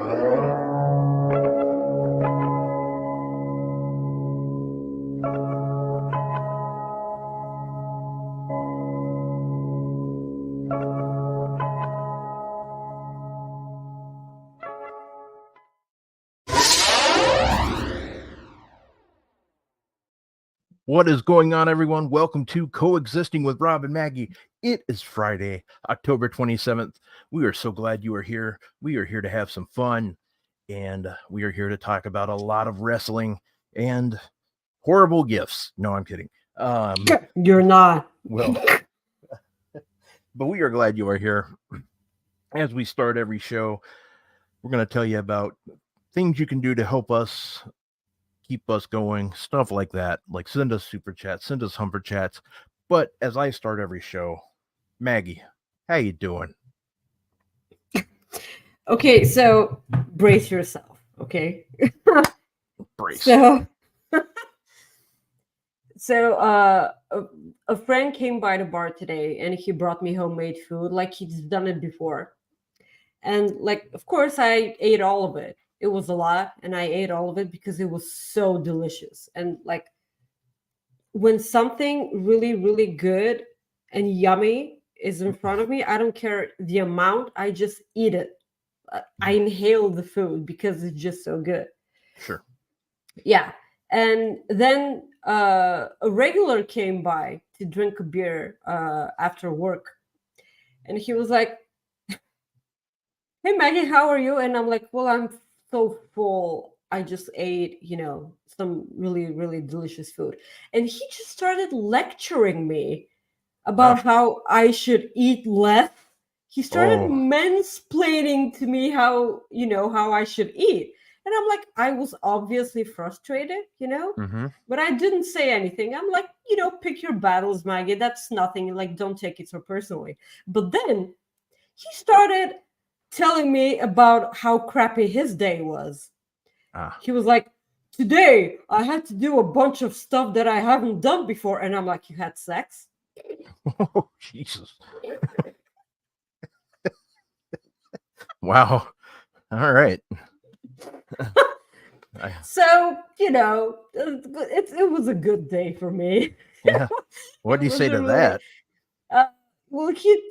What is going on, everyone? Welcome to Coexisting with Rob and Maggie. It is Friday, October 27th. We are so glad you are here. We are here to have some fun, and we are here to talk about a lot of wrestling and horrible gifts. No, I'm kidding. You're not. Well, but we are glad you are here. As we start every show, we're going to tell you about things you can do to help us keep us going, stuff like that. Like send us super chats, send us humper chats. But as I start every show, Maggie, how you doing? Okay, so brace yourself, okay? Brace. So a friend came by the bar today and he brought me homemade food like he's done it before. And like, of course, I ate all of it. It was a lot, and I ate all of it because it was so delicious. And like, when something really, really good and yummy is in front of me, I don't care the amount, I just eat it. I inhale the food because it's just so good. Sure. Yeah. And then a regular came by to drink a beer after work. And he was like, "Hey, Maggie, how are you?" And I'm like, "Well, I'm so full. I just ate, some really, really delicious food." And he just started lecturing me about how I should eat less. He started mansplaining to me how I should eat. And I'm like, I was obviously frustrated, but I didn't say anything. I'm like, pick your battles, Maggie. That's nothing. Like, don't take it so personally. But then he started telling me about how crappy his day was. He was like, "Today I had to do a bunch of stuff that I haven't done before." And I'm like, "You had sex?" Oh, Jesus. Wow. All right. So, it was a good day for me. Yeah. What do you say to that? Well, he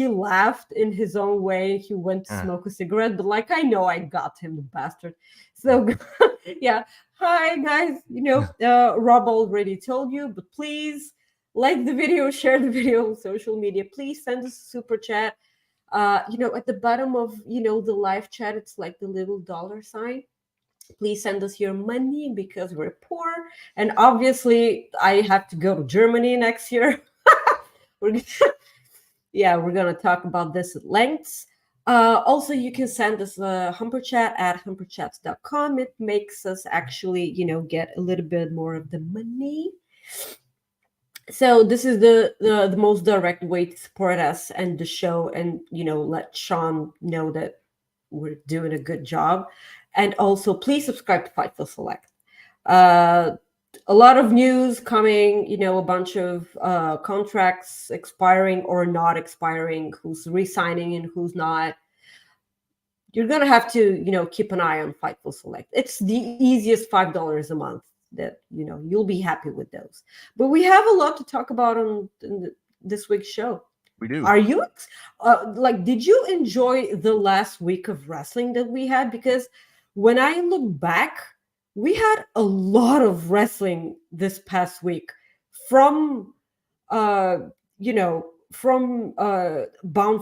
laughed in his own way. He went to smoke a cigarette, but like, I know I got him, the bastard. So yeah. Hi guys. Rob already told you, but please like the video, share the video on social media. Please send us a super chat. At the bottom of the live chat, it's like the little $sign. Please send us your money because we're poor, and obviously I have to go to Germany next year. We're gonna talk about this at length. Also, you can send us a humper chat at humperchats.com. It makes us actually, get a little bit more of the money. So this is the most direct way to support us and the show, and let Sean know that we're doing a good job. And also, please subscribe to Fightful Select. A lot of news coming, a bunch of contracts expiring or not expiring, who's re-signing and who's not. You're going to have to, keep an eye on Fightful Select. It's the easiest $5 a month that, you'll be happy with those. But we have a lot to talk about on this week's show. We do. Are you, did you enjoy the last week of wrestling that we had? Because when I look back, we had a lot of wrestling this past week, from Bound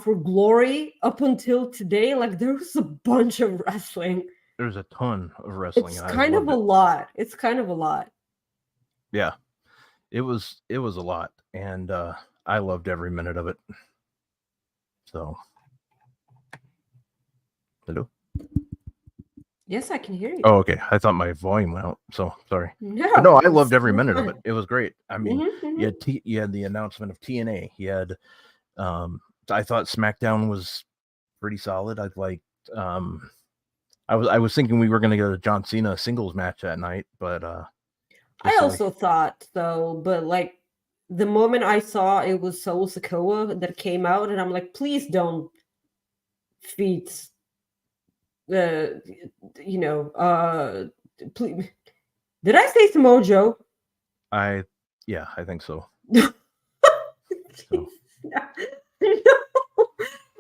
for Glory up until today. Like, there was a bunch of wrestling. There's a ton of wrestling. It's kind of a lot. It's kind of a lot. Yeah, it was a lot, and I loved every minute of it. So, hello. Yes, I can hear you. Oh, okay. I thought my volume went out, so sorry. No, I loved every minute of it. It was great. I mean, Mm-hmm. you had the announcement of TNA. You had, I thought SmackDown was pretty solid. I was thinking we were going to get a John Cena singles match that night, but I also thought so. But like, the moment I saw it was Solo Sikoa that came out, and I'm like, please don't feed you know, please, did I say Samoa Joe? I think so. So.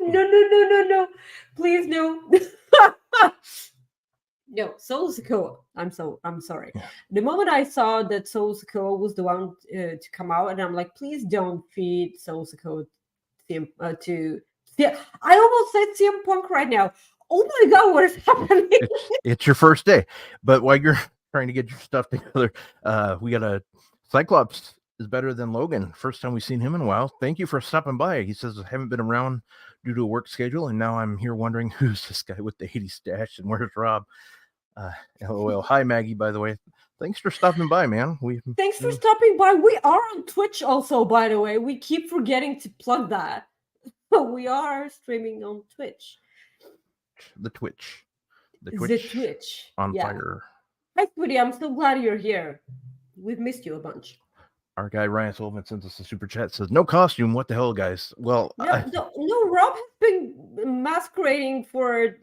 No. Please no. No, Solo Sikoa. I'm sorry. Yeah. The moment I saw that Solo Sikoa was the one to come out, and I'm like, please don't feed Solo Sikoa to. Yeah, I almost said CM Punk right now. Oh my god, what is happening? It's your first day, but while you're trying to get your stuff together, we got a Cyclops is better than Logan. First time we've seen him in a while. Thank you for stopping by. He says I haven't been around due to a work schedule, and now I'm here wondering who's this guy with the 80 stash and where's Rob. LOL. Hi Maggie, by the way. Thanks for stopping by, man. Thanks for stopping by. We are on Twitch also, by the way. We keep forgetting to plug that. We are streaming on Twitch. The Twitch on fire. Hi, sweetie. I'm so glad you're here. We've missed you a bunch. Our guy Ryan Sullivan sends us a super chat. Says no costume. What the hell, guys? Well, no. Rob has been masquerading for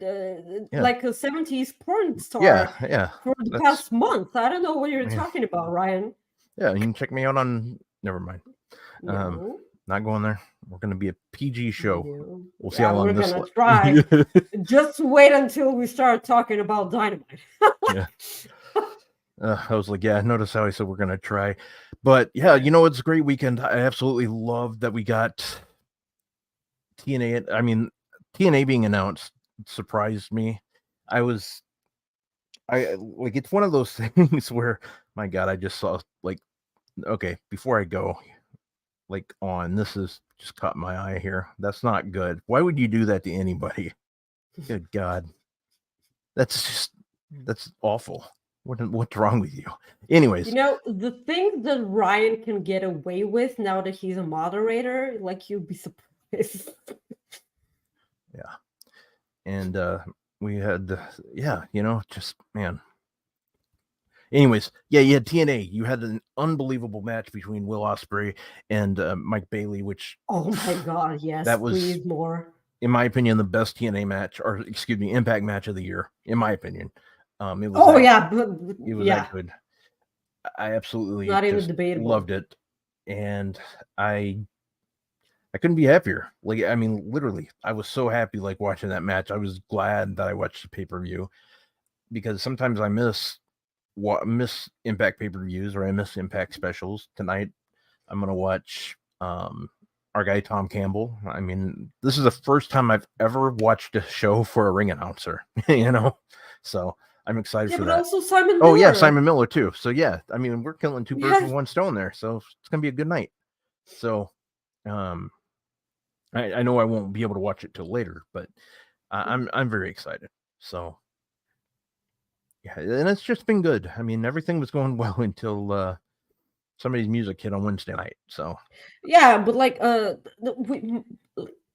like a 70s porn star. Yeah. For the past month. I don't know what you're talking about, Ryan. Yeah, you can check me out on. Never mind. No. Not going there. We're going to be a PG show. No. We'll see how long we're this. Gonna try. Just wait until we start talking about Dynamite. Yeah. I was like, notice how I said we're going to try. But yeah, it's a great weekend. I absolutely love that we got TNA. I mean, TNA being announced surprised me. It's one of those things where, my God, I just saw okay, before I go, this is just caught my eye here. That's not good. Why would you do that to anybody? Good God. That's awful. What's wrong with you? Anyways. The things that Ryan can get away with now that he's a moderator, you'd be surprised. Yeah. And we had, just, man. Anyways, you had TNA. You had an unbelievable match between Will Ospreay and Mike Bailey, which... Oh my God, yes. That was, please, more. In my opinion, the best TNA match, or excuse me, Impact match of the year, in my opinion. It was it was that good. I absolutely not even debatable. Loved it, and I couldn't be happier. Literally, I was so happy watching that match. I was glad that I watched the pay-per-view, because sometimes I miss Impact pay-per-views, or I miss Impact specials. Tonight, I'm gonna watch our guy Tom Campbell. I mean, this is the first time I've ever watched a show for a ring announcer. So. I'm excited for that. But also Simon Miller. Oh yeah, Simon Miller too. So yeah, I mean, we're killing two birds with one stone there. So it's gonna be a good night. So, I know I won't be able to watch it till later, but I'm very excited. So yeah, and it's just been good. I mean, everything was going well until somebody's music hit on Wednesday night. So yeah, but we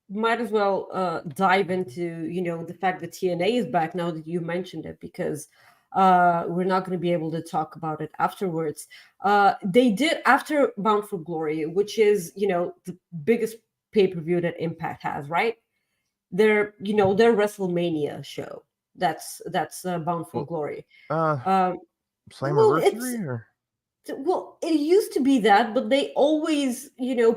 might as well dive into the fact that TNA is back now that you mentioned it, because we're not going to be able to talk about it afterwards. They did after Bound for Glory, which is the biggest pay-per-view that Impact has, right? Their WrestleMania show. That's Bound for Glory. Slammiversary or. Well, it used to be that, but they always,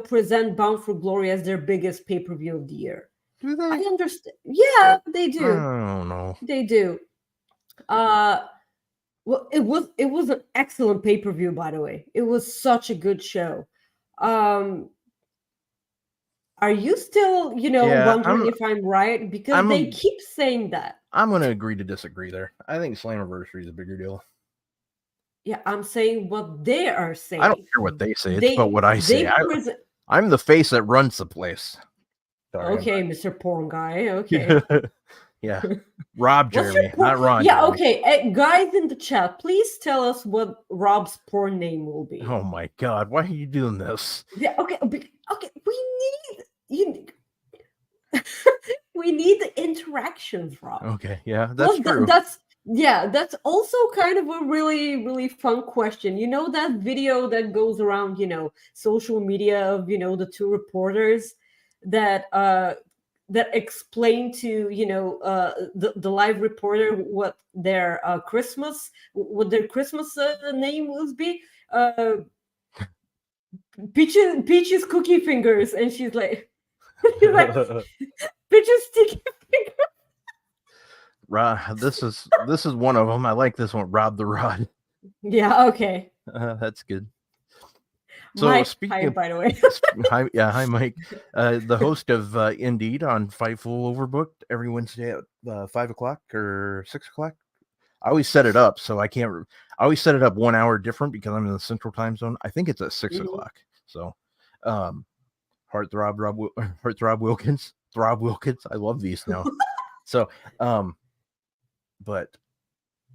present Bound for Glory as their biggest pay-per-view of the year. Do they? I understand. Yeah, they do. I don't know. They do. Well, it was an excellent pay-per-view, by the way. It was such a good show. Are you still, wondering if I'm right? Because they keep saying that. I'm going to agree to disagree there. I think Slammiversary is a bigger deal. Yeah, I'm saying what they are saying. I don't care what they say. It's about what I say. I'm the face that runs the place. Sorry, okay, Mr. Porn Guy. Okay. Yeah. Rob Jeremy, not Ron. Yeah, Jeremy. Okay. Guys in the chat, please tell us what Rob's porn name will be. Oh my God, why are you doing this? Yeah, okay. We need the interactions, Rob. Okay, yeah, that's true. That's also kind of a really, really fun question. That video that goes around, social media of, the two reporters that that explain to the live reporter what their Christmas name will be. Peaches cookie fingers, and she's like, Peaches sticky fingers. This is one of them. I like this one. Rob the Rod. Yeah. Okay. That's good. So Mike, speaking hi, of, by the way. hi Mike, the host of Indeed on Fightful Overbooked every Wednesday at 5:00 or 6:00. I always set it up so I can't. I always set it up 1 hour different because I'm in the Central Time Zone. I think it's at 6:00. So, Heartthrob Wilkins, Throb Wilkins. I love these now. So, but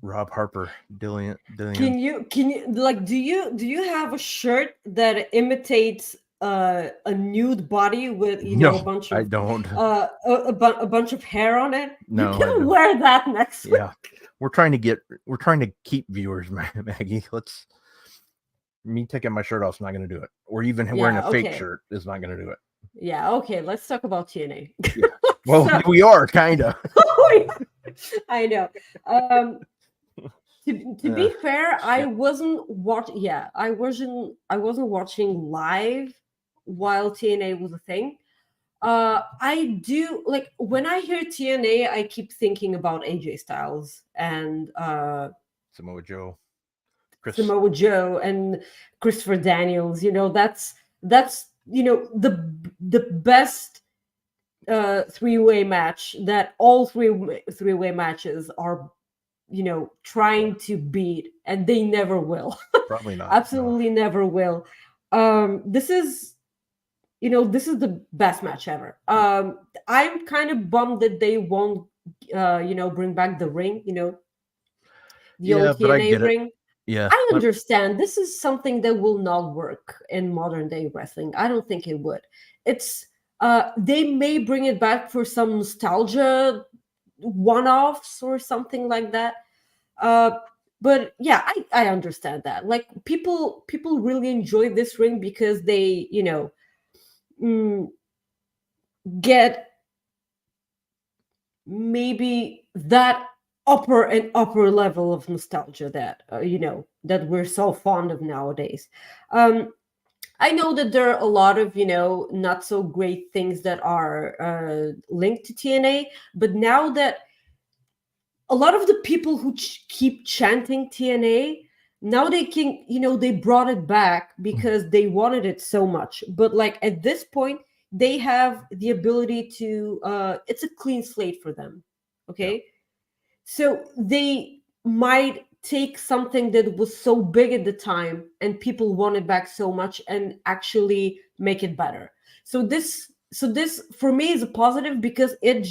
Rob Harper, Dillian. Can you like do you have a shirt that imitates a nude body with No, a bunch of I don't. A bunch of hair on it? No, you can wear that next week. Yeah, we're trying to keep viewers, Maggie. Me taking my shirt off is not going to do it, or even wearing a fake shirt is not going to do it. Yeah, okay, let's talk about TNA. Yeah. Well, we are kind of. I know. To be fair, I wasn't watching live while TNA was a thing. I do like when I hear TNA, I keep thinking about AJ Styles and Samoa Joe, and Christopher Daniels. That's the best three-way match that all three-way matches are trying to beat, and they never will. Probably not. Absolutely never will. This is the best match ever. I'm kind of bummed that they won't bring back the ring, the old TNA ring. Yeah, I understand this is something that will not work in modern day wrestling. I don't think it would. It's they may bring it back for some nostalgia one-offs or something like that. But yeah, I understand that. Like people really enjoy this ring because they, get maybe that upper level of nostalgia that that we're so fond of nowadays. I know that there are a lot of not so great things that are linked to TNA, but now that a lot of the people who keep chanting TNA, now they can, they brought it back because they wanted it so much. But like at this point, they have the ability to, it's a clean slate for them. Okay. Yeah. So they might take something that was so big at the time and people want it back so much and actually make it better. So this for me is a positive because it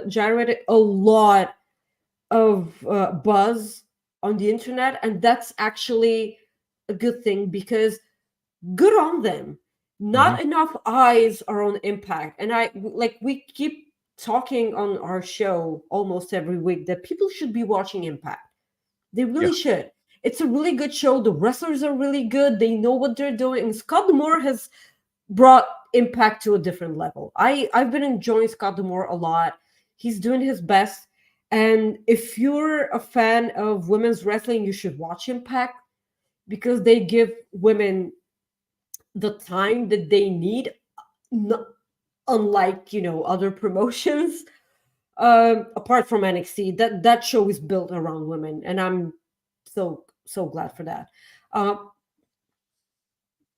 generated a lot of buzz on the internet, and that's actually a good thing because good on them. Not enough eyes are on Impact, and we keep talking on our show almost every week that people should be watching Impact. They really should. It's a really good show. The wrestlers are really good. They know what they're doing. And Scott D'Amore has brought Impact to a different level. I've been enjoying Scott D'Amore a lot. He's doing his best. And if you're a fan of women's wrestling, you should watch Impact because they give women the time that they need, unlike other promotions. Apart from NXT, that show is built around women, and I'm so glad for that.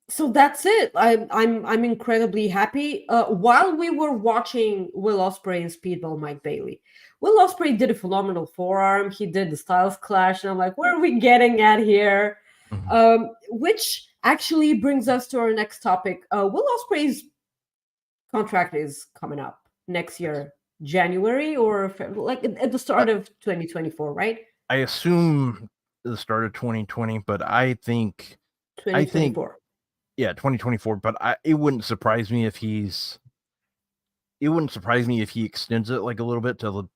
So that's it. I'm incredibly happy. While we were watching Will Ospreay and Speedball Mike Bailey, Will Ospreay did a phenomenal forearm. He did the Styles Clash, and I'm like, where are we getting at here? Which actually brings us to our next topic. Will Ospreay's contract is coming up next year, January or like at the start of 2024, right? I assume the start of 2020, but I think 2024. Yeah, 2024. But it wouldn't surprise me if he extends it like a little bit to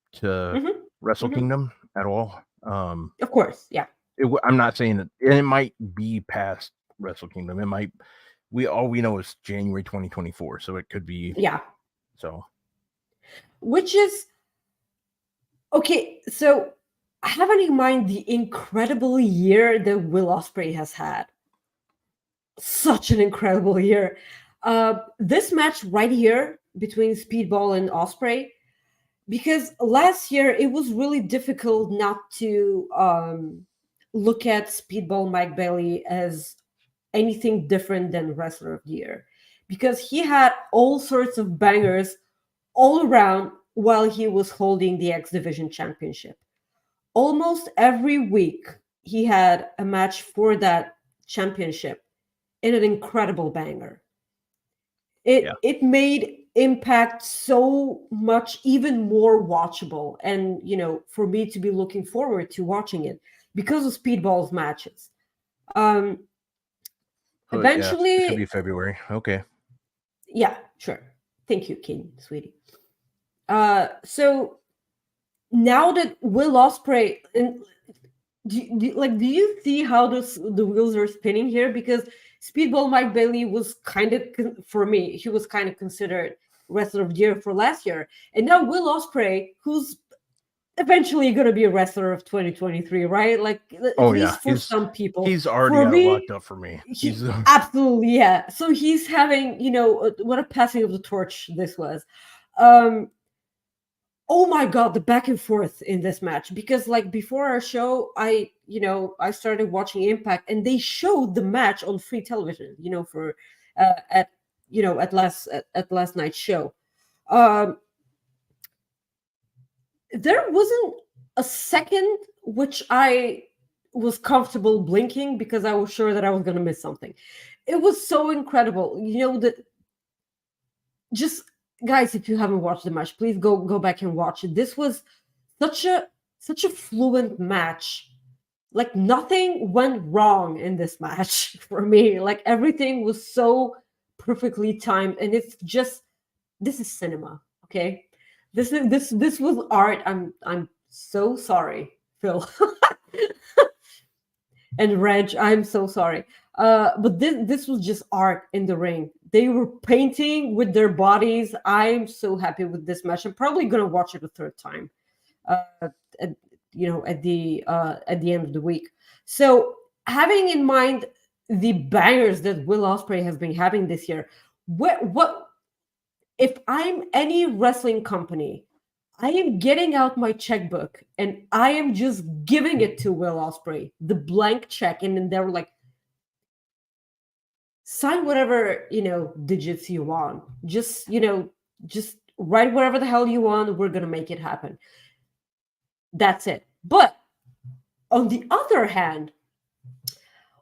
Wrestle Kingdom at all. Of course, yeah. I'm not saying that, and it might be past Wrestle Kingdom. It might. All we know is January 2024, so it could be. Yeah. So which is okay. So having in mind the incredible year that Will Ospreay has had, such an incredible year. This match right here between Speedball and Ospreay, because last year it was really difficult not to look at Speedball Mike Bailey as anything different than Wrestler of the Year, because he had all sorts of bangers all around while he was holding the X Division Championship. Almost every week he had a match for that championship in an incredible banger. It made Impact so much even more watchable, and for me to be looking forward to watching it because of Speedball's matches. Eventually, it should be February. Okay. Yeah, sure. Thank you, King, sweetie. So now that Will Ospreay, and do you see how the wheels are spinning here? Because Speedball Mike Bailey was kind of, for me, he was kind of considered Wrestler of the Year for last year, and now Will Ospreay, who's eventually going to be a Wrestler of 2023, right? Like, at least for some people. He's already got it locked up for me. He's absolutely, yeah. So he's having, what a passing of the torch this was. Oh my God, the back and forth in this match, because like before our show, I started watching Impact, and they showed the match on free television, for at last night's show. There wasn't a second which I was comfortable blinking, because I was sure that I was going to miss something. It was so incredible. Just guys, if you haven't watched the match, please go back and watch it. This was such a fluent match. Like, nothing went wrong in this match for me. Like, everything was so perfectly timed, and it's just, this is cinema, okay? This was art. I'm so sorry, Phil. And Reg, I'm so sorry. But this was just art in the ring. They were painting with their bodies. I'm so happy with this match. I'm probably gonna watch it a third time, at the end of the week. So, having in mind the bangers that Will Ospreay has been having this year, what if I'm any wrestling company, I am getting out my checkbook and I am just giving it to Will Ospreay, the blank check, and then they're like, sign whatever digits you want. Just write whatever the hell you want. We're gonna make it happen. That's it. But on the other hand,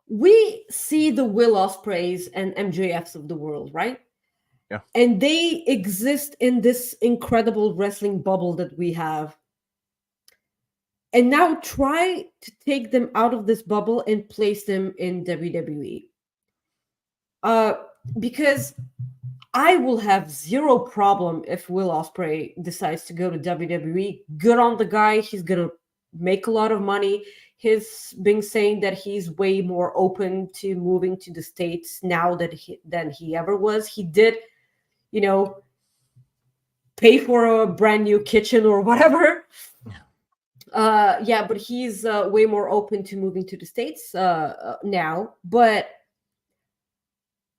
we see the Will Ospreays and MJFs of the world, right? Yeah. And they exist in this incredible wrestling bubble that we have. And now try to take them out of this bubble and place them in WWE. Because I will have zero problem if Will Ospreay decides to go to WWE. Good on the guy. He's going to make a lot of money. He's been saying that he's way more open to moving to the States now than he ever was. He did, pay for a brand new kitchen or whatever. But he's way more open to moving to the States now. But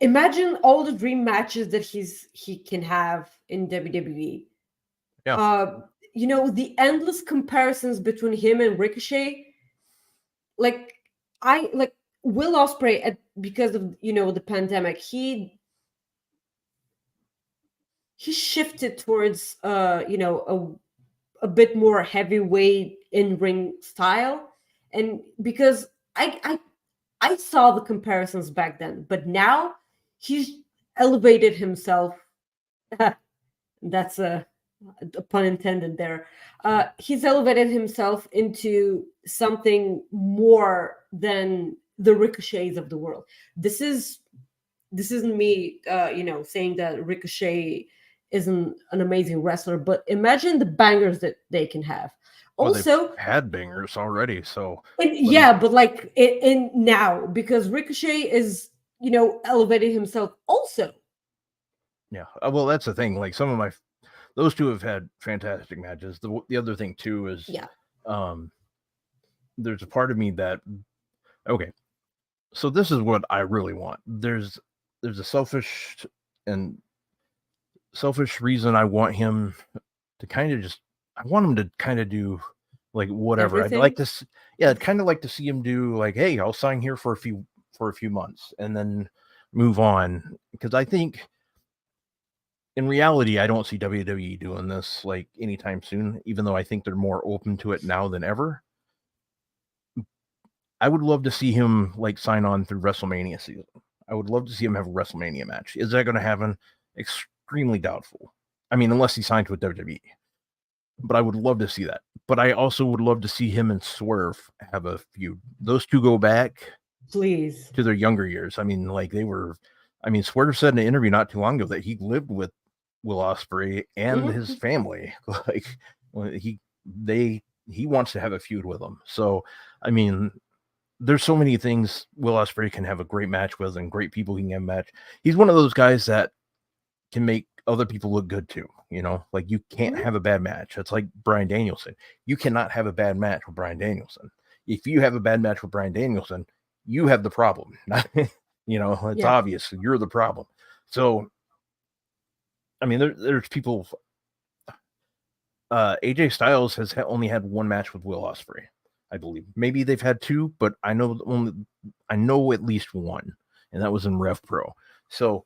imagine all the dream matches that he can have in WWE. Yeah. The endless comparisons between him and Ricochet. Like, Will Ospreay, because of the pandemic, he shifted towards a bit more heavyweight in-ring style, and because I saw the comparisons back then, but now he's elevated himself. That's a pun intended there. He's elevated himself into something more than the Ricochets of the world. This isn't me, saying that Ricochet isn't an amazing wrestler, but imagine the bangers that they can have. Also, had bangers already, so but like in now, because Ricochet is elevating himself also. Yeah, well, that's the thing. Like, some of those two have had fantastic matches. The other thing too is, Yeah. There's a part of me that, okay, so this is what I really want. There's a selfish reason I want him to kind of just, I want him to kind of do like whatever. Everything? I'd like to, yeah, I'd kind of like to see him do like, hey, I'll sign here for a few months and then move on, because I think in reality I don't see WWE doing this like anytime soon, even though I think they're more open to it now than ever. I would love to see him like sign on through WrestleMania season. I would love to see him have a WrestleMania match. Is that going to happen? Extremely doubtful. I mean, unless he signed with WWE. But I would love to see that. But I also would love to see him and Swerve have a feud. Those two go back, please, to their younger years. I mean, like Swerve said in an interview not too long ago that he lived with Will Ospreay and his family. Like, he wants to have a feud with them. So, I mean, there's so many things Will Ospreay can have a great match with, and great people he can have a match. He's one of those guys that can make other people look good too. You know, like you can't have a bad match. It's like Bryan Danielson. You cannot have a bad match with Bryan Danielson. If you have a bad match with Bryan Danielson, you have the problem. You know, it's obvious you're the problem. So, I mean, there's people. AJ Styles has only had one match with Will Ospreay, I believe. Maybe they've had two, but I know at least one, and that was in Rev Pro. So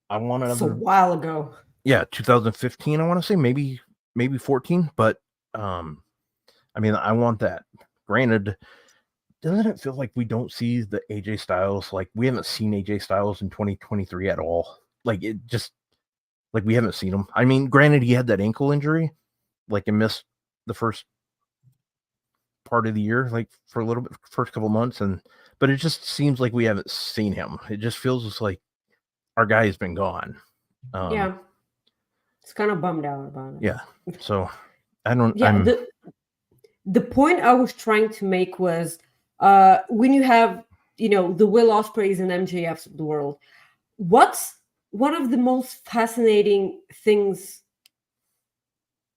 I want another. It's a while ago. Yeah, 2015. I want to say maybe 14, but I mean, I want that. Granted, doesn't it feel like we don't see the AJ Styles? Like we haven't seen AJ Styles in 2023 at all. Like it just, like we haven't seen him. I mean, granted, he had that ankle injury, like and missed the first part of the year, like for a little bit, first couple months, but it just seems like we haven't seen him. It just feels like our guy has been gone. Yeah, it's kind of bummed out about it. Yeah, so I don't. Yeah, the point I was trying to make was when you have the Will Ospreays and MJFs of the world, what's one of the most fascinating things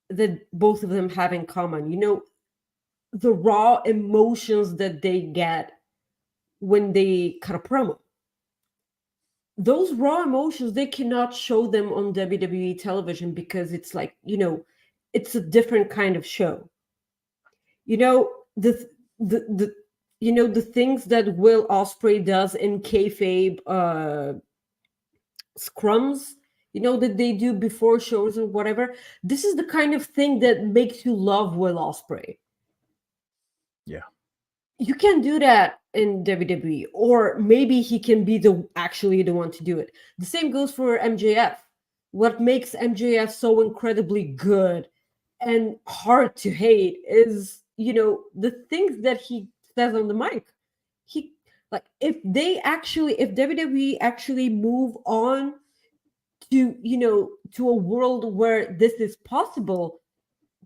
that both of them have in common? The raw emotions that they get when they cut a promo. Those raw emotions, they cannot show them on WWE television because it's like, it's a different kind of show. The things that Will Ospreay does in kayfabe scrums, that they do before shows or whatever. This is the kind of thing that makes you love Will Ospreay. Yeah. You can do that in WWE, or maybe he can be actually the one to do it. The same goes for MJF. What makes MJF so incredibly good and hard to hate is, the things that he says on the mic. If WWE actually move on to, to a world where this is possible,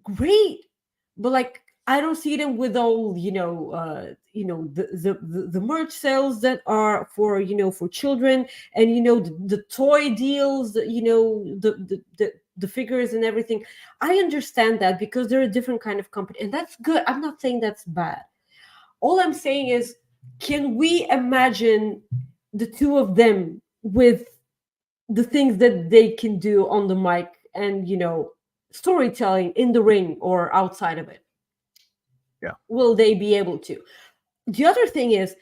great. But I don't see them with all the merch sales that are for for children, and the toy deals, the figures and everything. I understand that because they're a different kind of company, and that's good. I'm not saying that's bad. All I'm saying is, can we imagine the two of them with the things that they can do on the mic and storytelling in the ring or outside of it? Yeah. Will they be able to? The other thing is,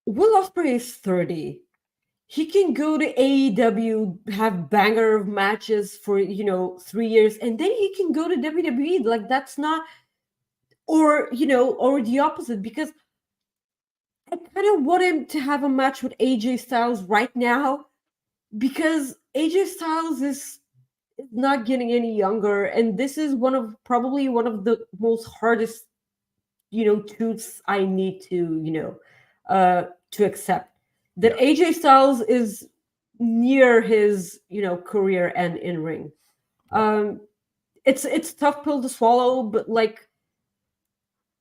Will Ospreay is 30. He can go to AEW, have banger of matches for 3 years, and then he can go to WWE. Like, that's not, or the opposite, because I kind of want him to have a match with AJ Styles right now, because AJ Styles is not getting any younger, and this is probably one of the most hardest truths I need to accept, that AJ Styles is near his career and in ring. It's a tough pill to swallow, but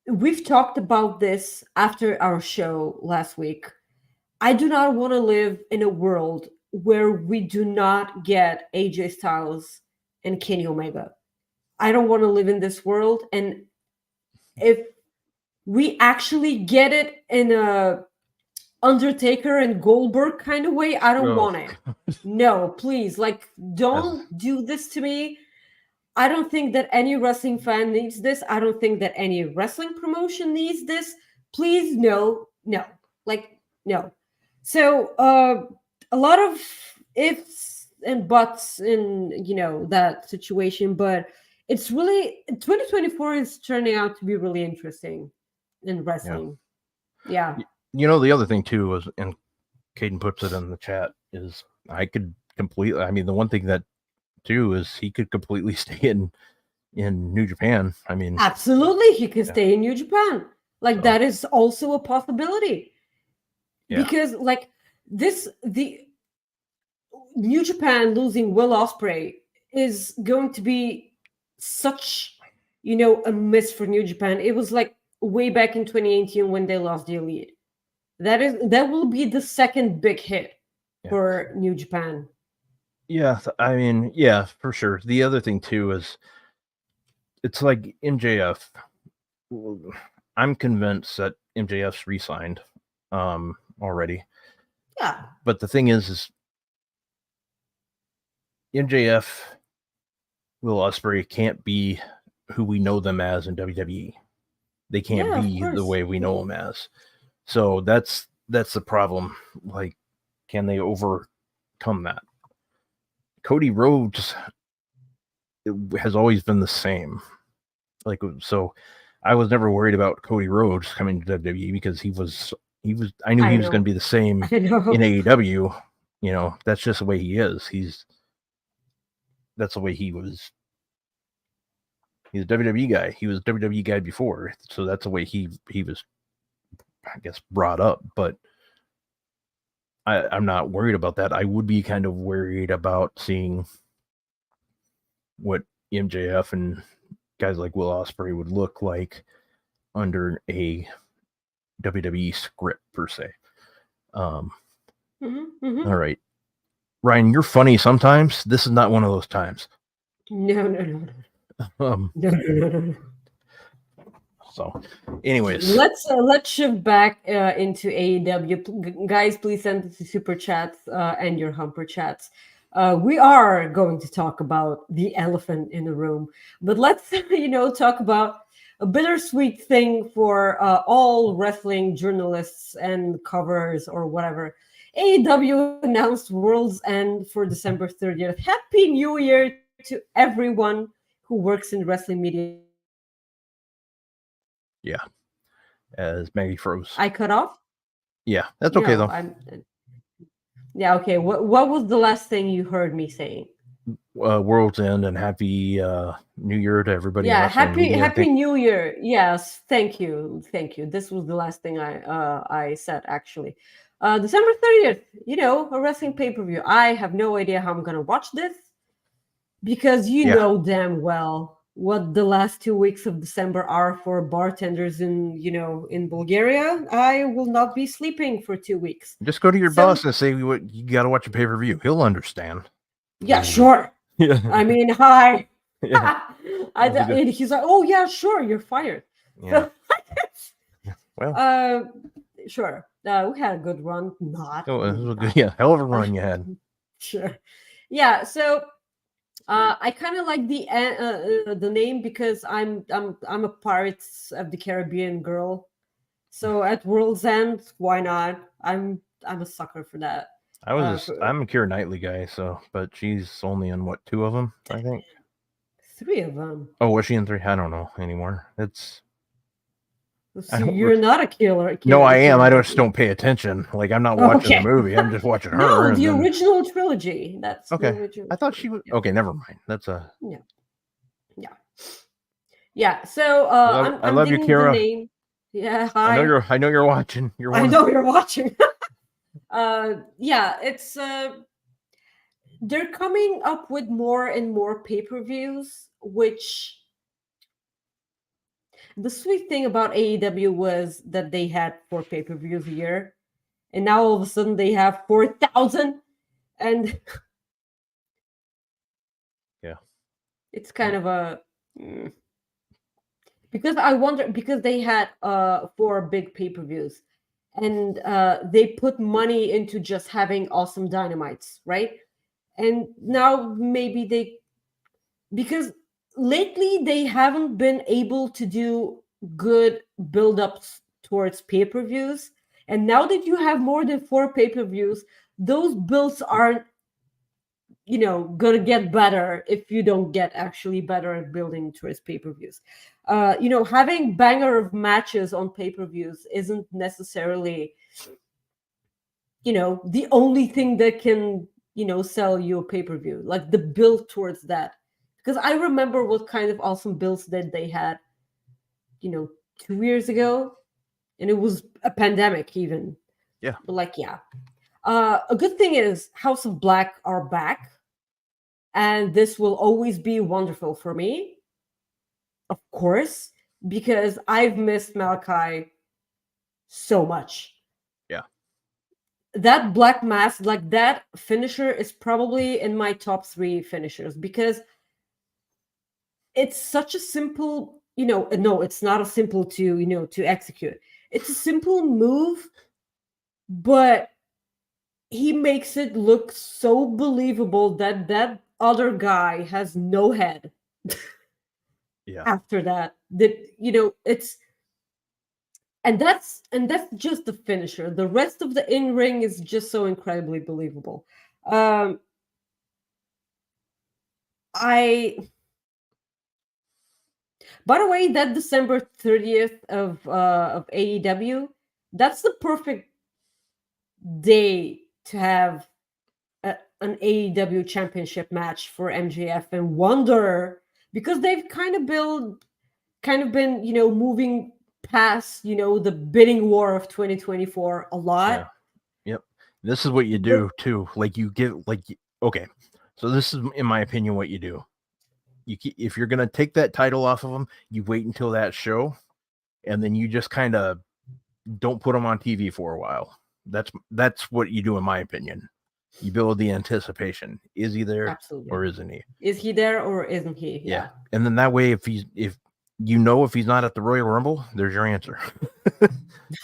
we've talked about this after our show last week. I do not want to live in a world where we do not get AJ Styles and Kenny Omega. I don't want to live in this world. And if we actually get it in a Undertaker and Goldberg kind of way, I don't want it. No, please, like, don't do this to me. I don't think that any wrestling fan needs this. I don't think that any wrestling promotion needs this. Please, no, like, no. So, a lot of ifs and buts in, that situation, but it's really 2024 is turning out to be really interesting in wrestling. Yeah. The other thing too was, and Caden puts it in the chat, is I could completely. I mean, the one thing that too is he could completely stay in New Japan. I mean, absolutely, he could stay in New Japan. Like, that is also a possibility. Yeah. Because like the New Japan losing Will Ospreay is going to be such, a miss for New Japan. It was like way back in 2018 when they lost the Elite. That will be the second big hit for New Japan. Yeah, I mean, yeah, for sure. The other thing too is, it's like MJF. I'm convinced that MJF's re-signed already. Yeah. But the thing is MJF, Will Ospreay can't be who we know them as in WWE. They can't be the way we know them as. So that's the problem. Like, can they overcome that? Cody Rhodes has always been the same. Like, so I was never worried about Cody Rhodes coming to WWE because I knew he was going to be the same in AEW. That's just the way he is. That's the way he was. He's a WWE guy. He was a WWE guy before. So that's the way he was, I guess, brought up. But I'm not worried about that. I would be kind of worried about seeing what MJF and guys like Will Ospreay would look like under a WWE script, per se. All right. Ryan, you're funny sometimes. This is not one of those times. No. No. So, anyways, let's shift back into AEW. Guys, please send us the super chats and your humper chats. We are going to talk about the elephant in the room, but let's talk about a bittersweet thing for all wrestling journalists and covers or whatever. AEW announced World's End for December 30th. Happy New Year to everyone who works in wrestling media. Yeah. As Maggie froze. I cut off? Yeah, that's okay though. Yeah, okay. What was the last thing you heard me saying? World's End and Happy New Year to everybody. Yeah, Happy New Year. Yes, thank you. This was the last thing I said, actually. December 30th, a wrestling pay-per-view. I have no idea how I'm gonna watch this because you know damn well what the last 2 weeks of December are for bartenders in Bulgaria. I will not be sleeping for 2 weeks. Just go to your boss and say you got to watch a pay-per-view. He'll understand. Yeah, sure. Yeah. I mean, hi. Yeah. And he's like, oh yeah, sure, you're fired. Yeah. So, well, sure. We had a good run. Not. Oh, it was a good, hell of a run you had. Sure. Yeah. So, I kind of like the name because I'm a Pirates of the Caribbean girl. So at World's End, why not? I'm a sucker for that. I'm a Keira Knightley guy, but she's only in what, 2 of them, I think. 3 of them. Oh, was she in 3? I don't know anymore. So you're not a killer. No, I am. I just don't pay attention. Like, I'm not watching the movie. I'm just watching her. No, the original trilogy. That's okay. The original I thought she was okay. Never mind. That's a yeah. So I love you, Keira. The name. Yeah, hi. I know you're watching. I know you're watching. Yeah, it's they're coming up with more and more pay-per-views, which the sweet thing about AEW was that they had 4 pay-per-views a year, and now all of a sudden they have 4,000, and yeah, It's kind of a because I wonder because they had 4 big pay-per-views and they put money into just having awesome dynamites, right? And now maybe they because lately they haven't been able to do good build-ups towards pay-per-views. And now that you have more than 4 pay-per-views, those builds aren't gonna get better if you don't get actually better at building towards pay-per-views. Having banger of matches on pay-per-views isn't necessarily the only thing that can sell you a pay-per-view, like the build towards that. Because I remember what kind of awesome builds that they had 2 years ago, and it was a pandemic even. Yeah. But a good thing is House of Black are back, and this will always be wonderful for me, of course, because I've missed Malachi so much. Yeah. That black mask, like that finisher, is probably in my top 3 finishers because it's such a simple, no, it's not a simple to execute. It's a simple move, but he makes it look so believable that other guy has no head. Yeah. After that, it's and that's just the finisher. The rest of the in-ring is just so incredibly believable. By the way, that December 30th of AEW, that's the perfect day to have an AEW championship match for MJF and Wonder, because they've kind of been moving past the bidding war of 2024 a lot. Yeah. Yep. This is what you do too. Like you get okay. So this is, in my opinion, what you do. If you're gonna take that title off of them, you wait until that show, and then you just kind of don't put them on TV for a while. That's what you do, in my opinion. You build the anticipation. Is he there? Absolutely. Or isn't he? Is he there or isn't he? Yeah. And then that way, if he's not at the Royal Rumble, there's your answer.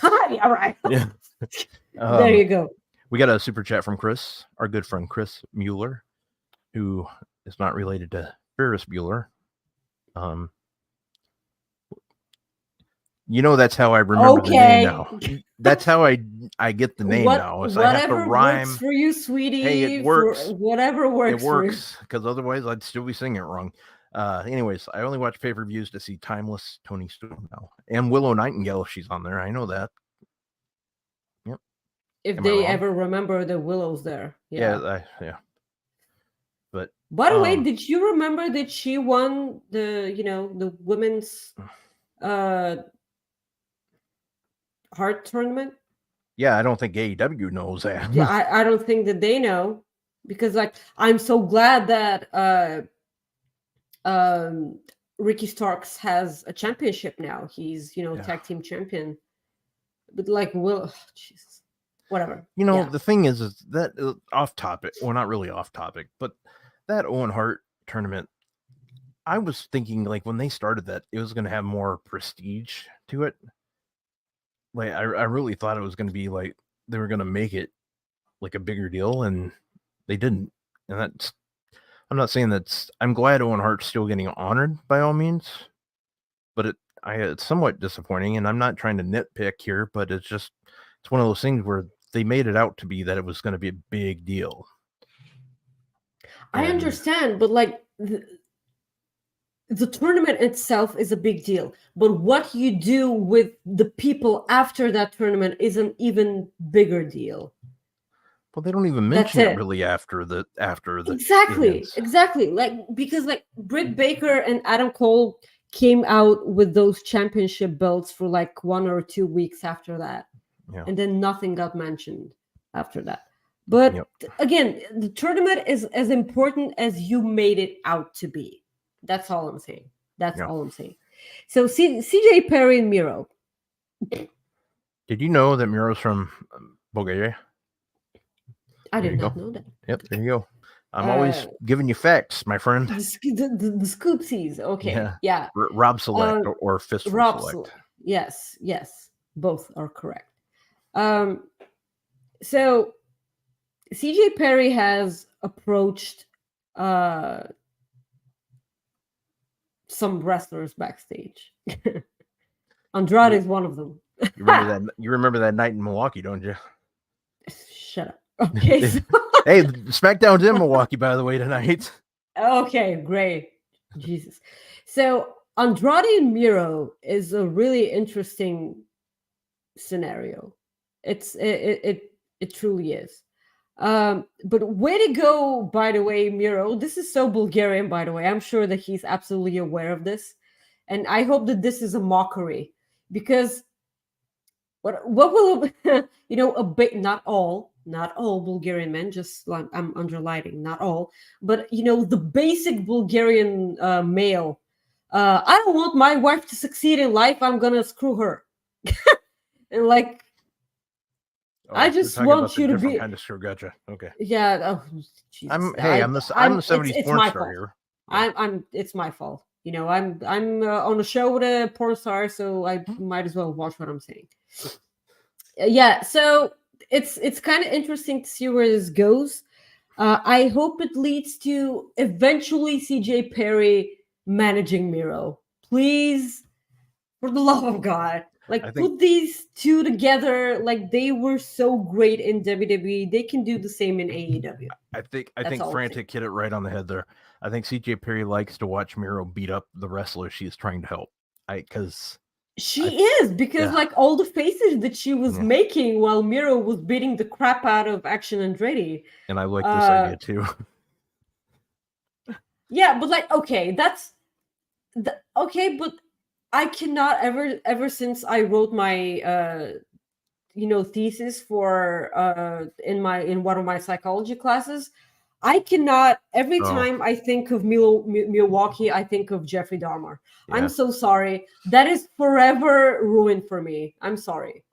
Yeah, right. Yeah. There you go. We got a super chat from Chris, our good friend Chris Mueller, who is not related to Ferris Bueller. That's how I remember the name now. That's how I get the name now. Is I have to rhyme. Works for you, sweetie. Hey, it works. Whatever works. It works, because otherwise I'd still be singing it wrong. Anyways, I only watch pay-per-views to see Timeless Tony Storm now, and Willow Nightingale if she's on there. I know that. Yep. If they ever remember the Willow's there. Yeah. Yeah. But by the way, did you remember that she won the the women's heart tournament? Yeah, I don't think AEW knows that. Yeah, I don't think that they know, because I'm so glad that Ricky Starks has a championship now. He's tag team champion. But Jesus, whatever. The thing is that off topic. Well, not really off topic, but that Owen Hart tournament, I was thinking when they started that it was going to have more prestige to it. I really thought it was going to be they were going to make it a bigger deal, and they didn't. And I'm not saying I'm glad Owen Hart's still getting honored by all means, but it's somewhat disappointing, and I'm not trying to nitpick here, but it's one of those things where they made it out to be that it was going to be a big deal. I understand, but the tournament itself is a big deal, but what you do with the people after that tournament is an even bigger deal. Well, they don't even mention it really after the exactly. Because Britt Baker and Adam Cole came out with those championship belts for 1 or 2 weeks after that, and then nothing got mentioned after that. But again, the tournament is as important as you made it out to be. That's all I'm saying. All I'm saying. So CJ Perry and Miro. Did you know that Miro's from Bulgaria? I did not know that. Yep, there you go. I'm always giving you facts, my friend. The scoopsies. Okay. Yeah. Rob Select Um, or Fistful Rob Select. Yes, yes, both are correct. So CJ Perry has approached some wrestlers backstage. Andrade is one of them. You remember that? You remember that night in Milwaukee, don't you? Shut up. Okay. So hey, SmackDown's in Milwaukee, by the way, tonight. Okay, great. Jesus. So Andrade and Miro is a really interesting scenario. It truly is. But way to go, by the way, Miro. This is so Bulgarian, by the way. I'm sure that he's absolutely aware of this. And I hope that this is a mockery, because what will a bit, not all Bulgarian men, just like I'm underlining, not all, but the basic Bulgarian male. I don't want my wife to succeed in life. I'm gonna screw her. And like, I just want you to be kind of sure. Gotcha. Okay. Yeah. Oh, Jesus. I'm the 70s porn star here. It's my fault. I'm on a show with a porn star, so I might as well watch what I'm saying. Yeah. So it's kind of interesting to see where this goes. I hope it leads to eventually CJ Perry managing Miro. Please, for the love of God. Put these two together. Like, they were so great in WWE. They can do the same in AEW. I think Frantic hit it right on the head there. I think CJ Perry likes to watch Miro beat up the wrestler she's trying to help. Because all the faces that she was making while Miro was beating the crap out of Action Andretti. And I like this idea too. Yeah, but but I cannot ever since I wrote my thesis for in one of my psychology classes, I cannot every time I think of Milwaukee, I think of Jeffrey Dahmer. Yeah. I'm so sorry. That is forever ruined for me. I'm sorry.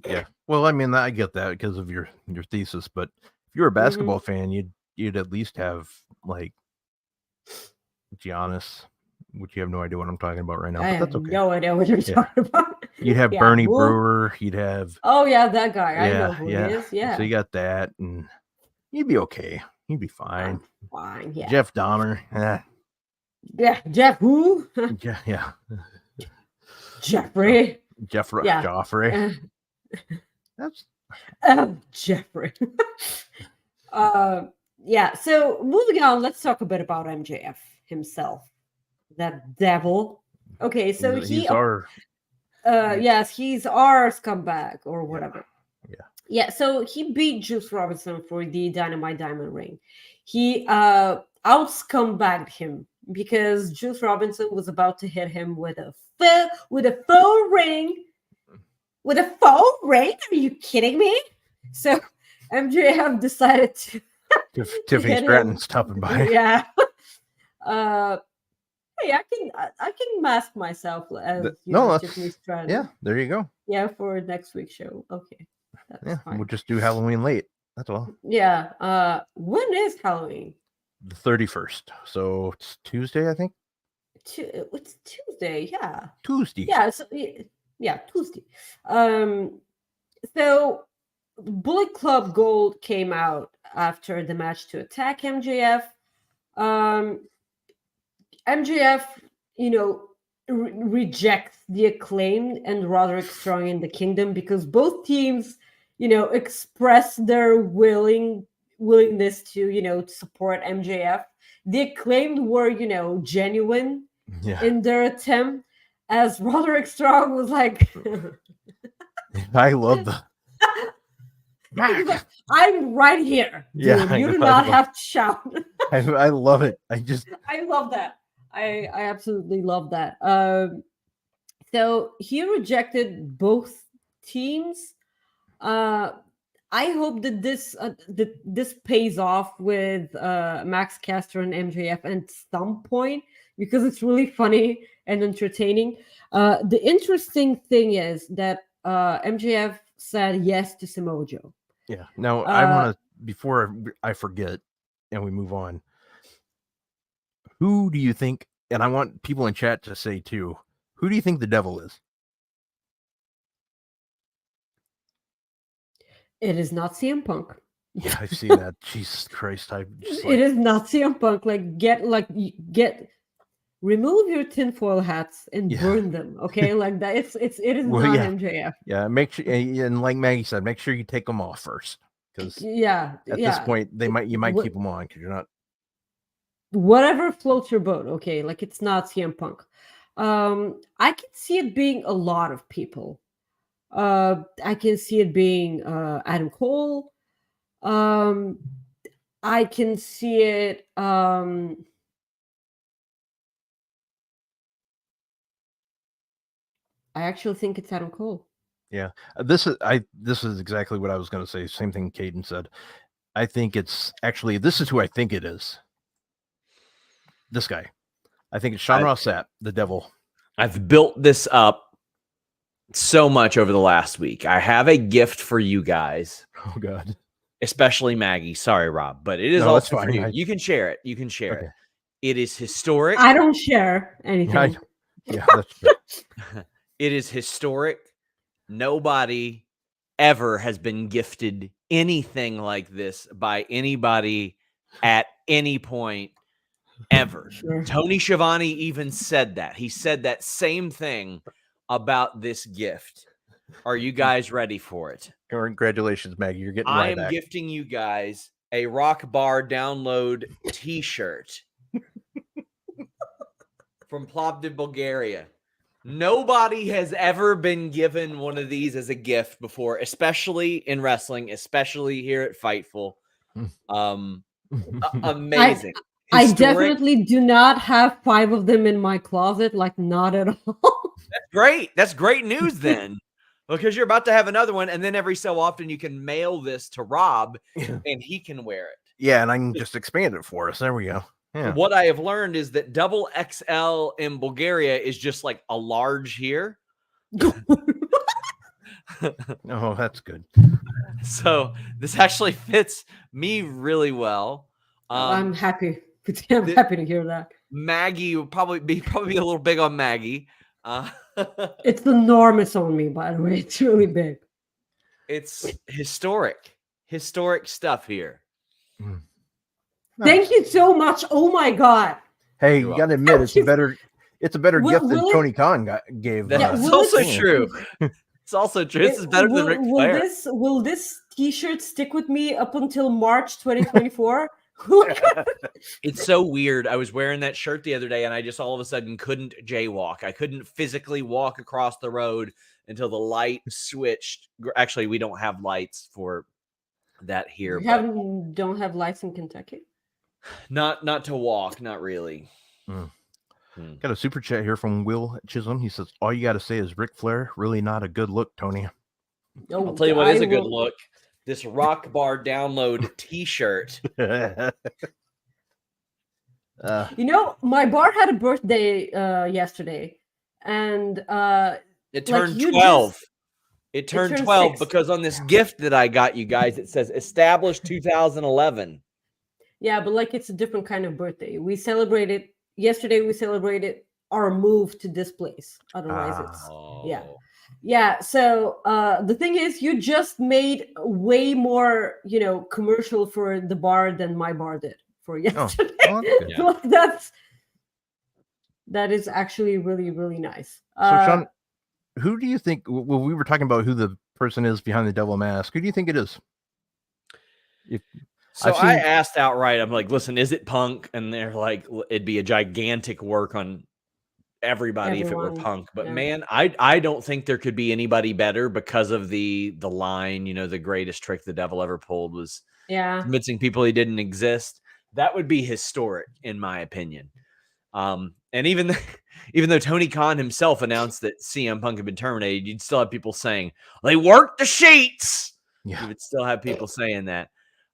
Yeah. Well, I mean, I get that because of your thesis, but if you're a basketball fan, you'd at least have like Giannis, which you have no idea what I'm talking about right now. I but that's have okay. No idea what you're talking about. You'd have Bernie Brewer. You'd have. Oh yeah, that guy. I know who he is. Yeah. So you got that, and you'd be okay. You'd be fine. Fine. Yeah. Jeff Dahmer. Yeah. Jeff who? Yeah. Jeffrey. Joffrey. That's. Jeffrey. Yeah. So moving on, let's talk a bit about MJF himself. That devil. Okay, so he's our scumbag or whatever. Yeah. So he beat Juice Robinson for the Dynamite Diamond ring. He out scumbagged him because Juice Robinson was about to hit him with a faux ring. With a faux ring? Are you kidding me? So MJF decided to. Tiffany Stratton's stopping by. Yeah. Hey, I can mask myself as Tiffany Stratton. Yeah, there you go. Yeah, for next week's show. Okay. That's fine. We'll just do Halloween late. That's all. Yeah. When is Halloween? The 31st. So it's Tuesday, I think. It's Tuesday, yeah. Tuesday. Yeah, Tuesday. So Bullet Club Gold came out after the match to attack MJF. MJF, rejects the Acclaimed and Roderick Strong in the Kingdom because both teams, express their willingness to, support MJF. The Acclaimed were, genuine in their attempt, as Roderick Strong was like, I love the. Like, I'm right here. Dude. Yeah, you do not have to shout. I love it. I love that. I absolutely love that. So he rejected both teams. I hope that this pays off with Max Caster and MJF at some point because it's really funny and entertaining. The interesting thing is that MJF said yes to Samoa Joe. Yeah. Now I want to, before I forget, and we move on. Who do you think, and I want people in chat to say too, who do you think the devil is? It is not CM Punk. Yeah, I've seen that. Jesus Christ. It is not CM Punk. Remove your tinfoil hats and burn them. Okay, like that. It is not MJF. Yeah, make sure, and like Maggie said, make sure you take them off first, because at this point you might keep them on because you're not. Whatever floats your boat. Okay, like it's not CM Punk. I can see it being a lot of people. I can see it being Adam Cole. I can see it. I actually think it's Adam Cole. Yeah, this is exactly what I was going to say. Same thing Caden said. I think it's actually, this is who I think it is. This guy. I think it's Sean Ross Sapp, the devil. I've built this up so much over the last week. I have a gift for you guys. Oh God. Especially Maggie. Sorry, Rob, but it is also for you. You can share it. You can share it. It is historic. I don't share anything. Yeah, that's true. It is historic. Nobody ever has been gifted anything like this by anybody at any point ever. Sure. Tony Schiavone even said that. He said that same thing about this gift. Are you guys ready for it? Congratulations, Maggie. You're getting I am gifting you guys a Rock Bar download t-shirt from Plovdiv, Bulgaria. Nobody has ever been given one of these as a gift before, especially in wrestling, especially here at Fightful. Amazing. I definitely do not have 5 of them in my closet, like not at all. That's great. That's great news then. Because you're about to have another one, and then every so often you can mail this to Rob, and he can wear it. Yeah, and I can just expand it for us. There we go. Yeah. What I have learned is that double XL in Bulgaria is just like a large here. Oh, that's good. So this actually fits me really well. I'm happy. I'm happy to hear that. Maggie will probably be a little big on Maggie. It's enormous on me, by the way. It's really big. It's historic stuff here. Thank you so much. Oh my God. Hey, you gotta admit, it's a better gift than Tony Khan gave. That's also true. It's also true. This is better than Ric Flair. Will this t-shirt stick with me up until March 2024? It's so weird. I was wearing that shirt the other day, and I just all of a sudden couldn't jaywalk. I couldn't physically walk across the road until the light switched. Actually, we don't have lights for that here. Don't have lights in Kentucky? Not to walk, not really. Got a super chat here from Will Chisholm. He says, all you got to say is Ric Flair, really not a good look, Tony. I'll tell you what is a good look. This Rock Bar download t-shirt. My bar had a birthday yesterday, and it turned 12. It turned 12 6. Because on this gift that I got you guys, it says established 2011. Yeah, but like it's a different kind of birthday. We celebrated yesterday. We celebrated our move to this place. Otherwise, yeah. So the thing is, you just made way more, commercial for the bar than my bar did for yesterday. That is actually really, really nice. So, Sean, who do you think? Well, we were talking about who the person is behind the devil mask. Who do you think it is? I asked outright. I'm like, listen, is it Punk? And they're like, it'd be a gigantic work on everyone if it were Punk. But man, I don't think there could be anybody better because of the line. The greatest trick the devil ever pulled was convincing people he didn't exist. That would be historic, in my opinion. And even though Tony Khan himself announced that CM Punk had been terminated, you'd still have people saying they worked the sheets. Yeah. You would still have people saying that.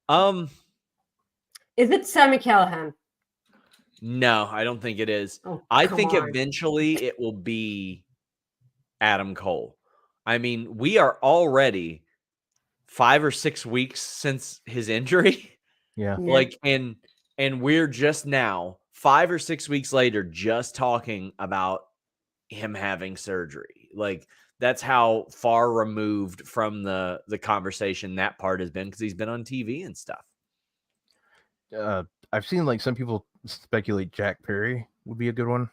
Is it Sami Callihan? No, I don't think it is. I think eventually it will be Adam Cole. I mean, we are already 5 or 6 weeks since his injury. Yeah. Like, and we're just now 5 or 6 weeks later, just talking about him having surgery. Like, that's how far removed from the conversation that part has been, because he's been on TV and stuff. I've seen like some people speculate Jack Perry would be a good one.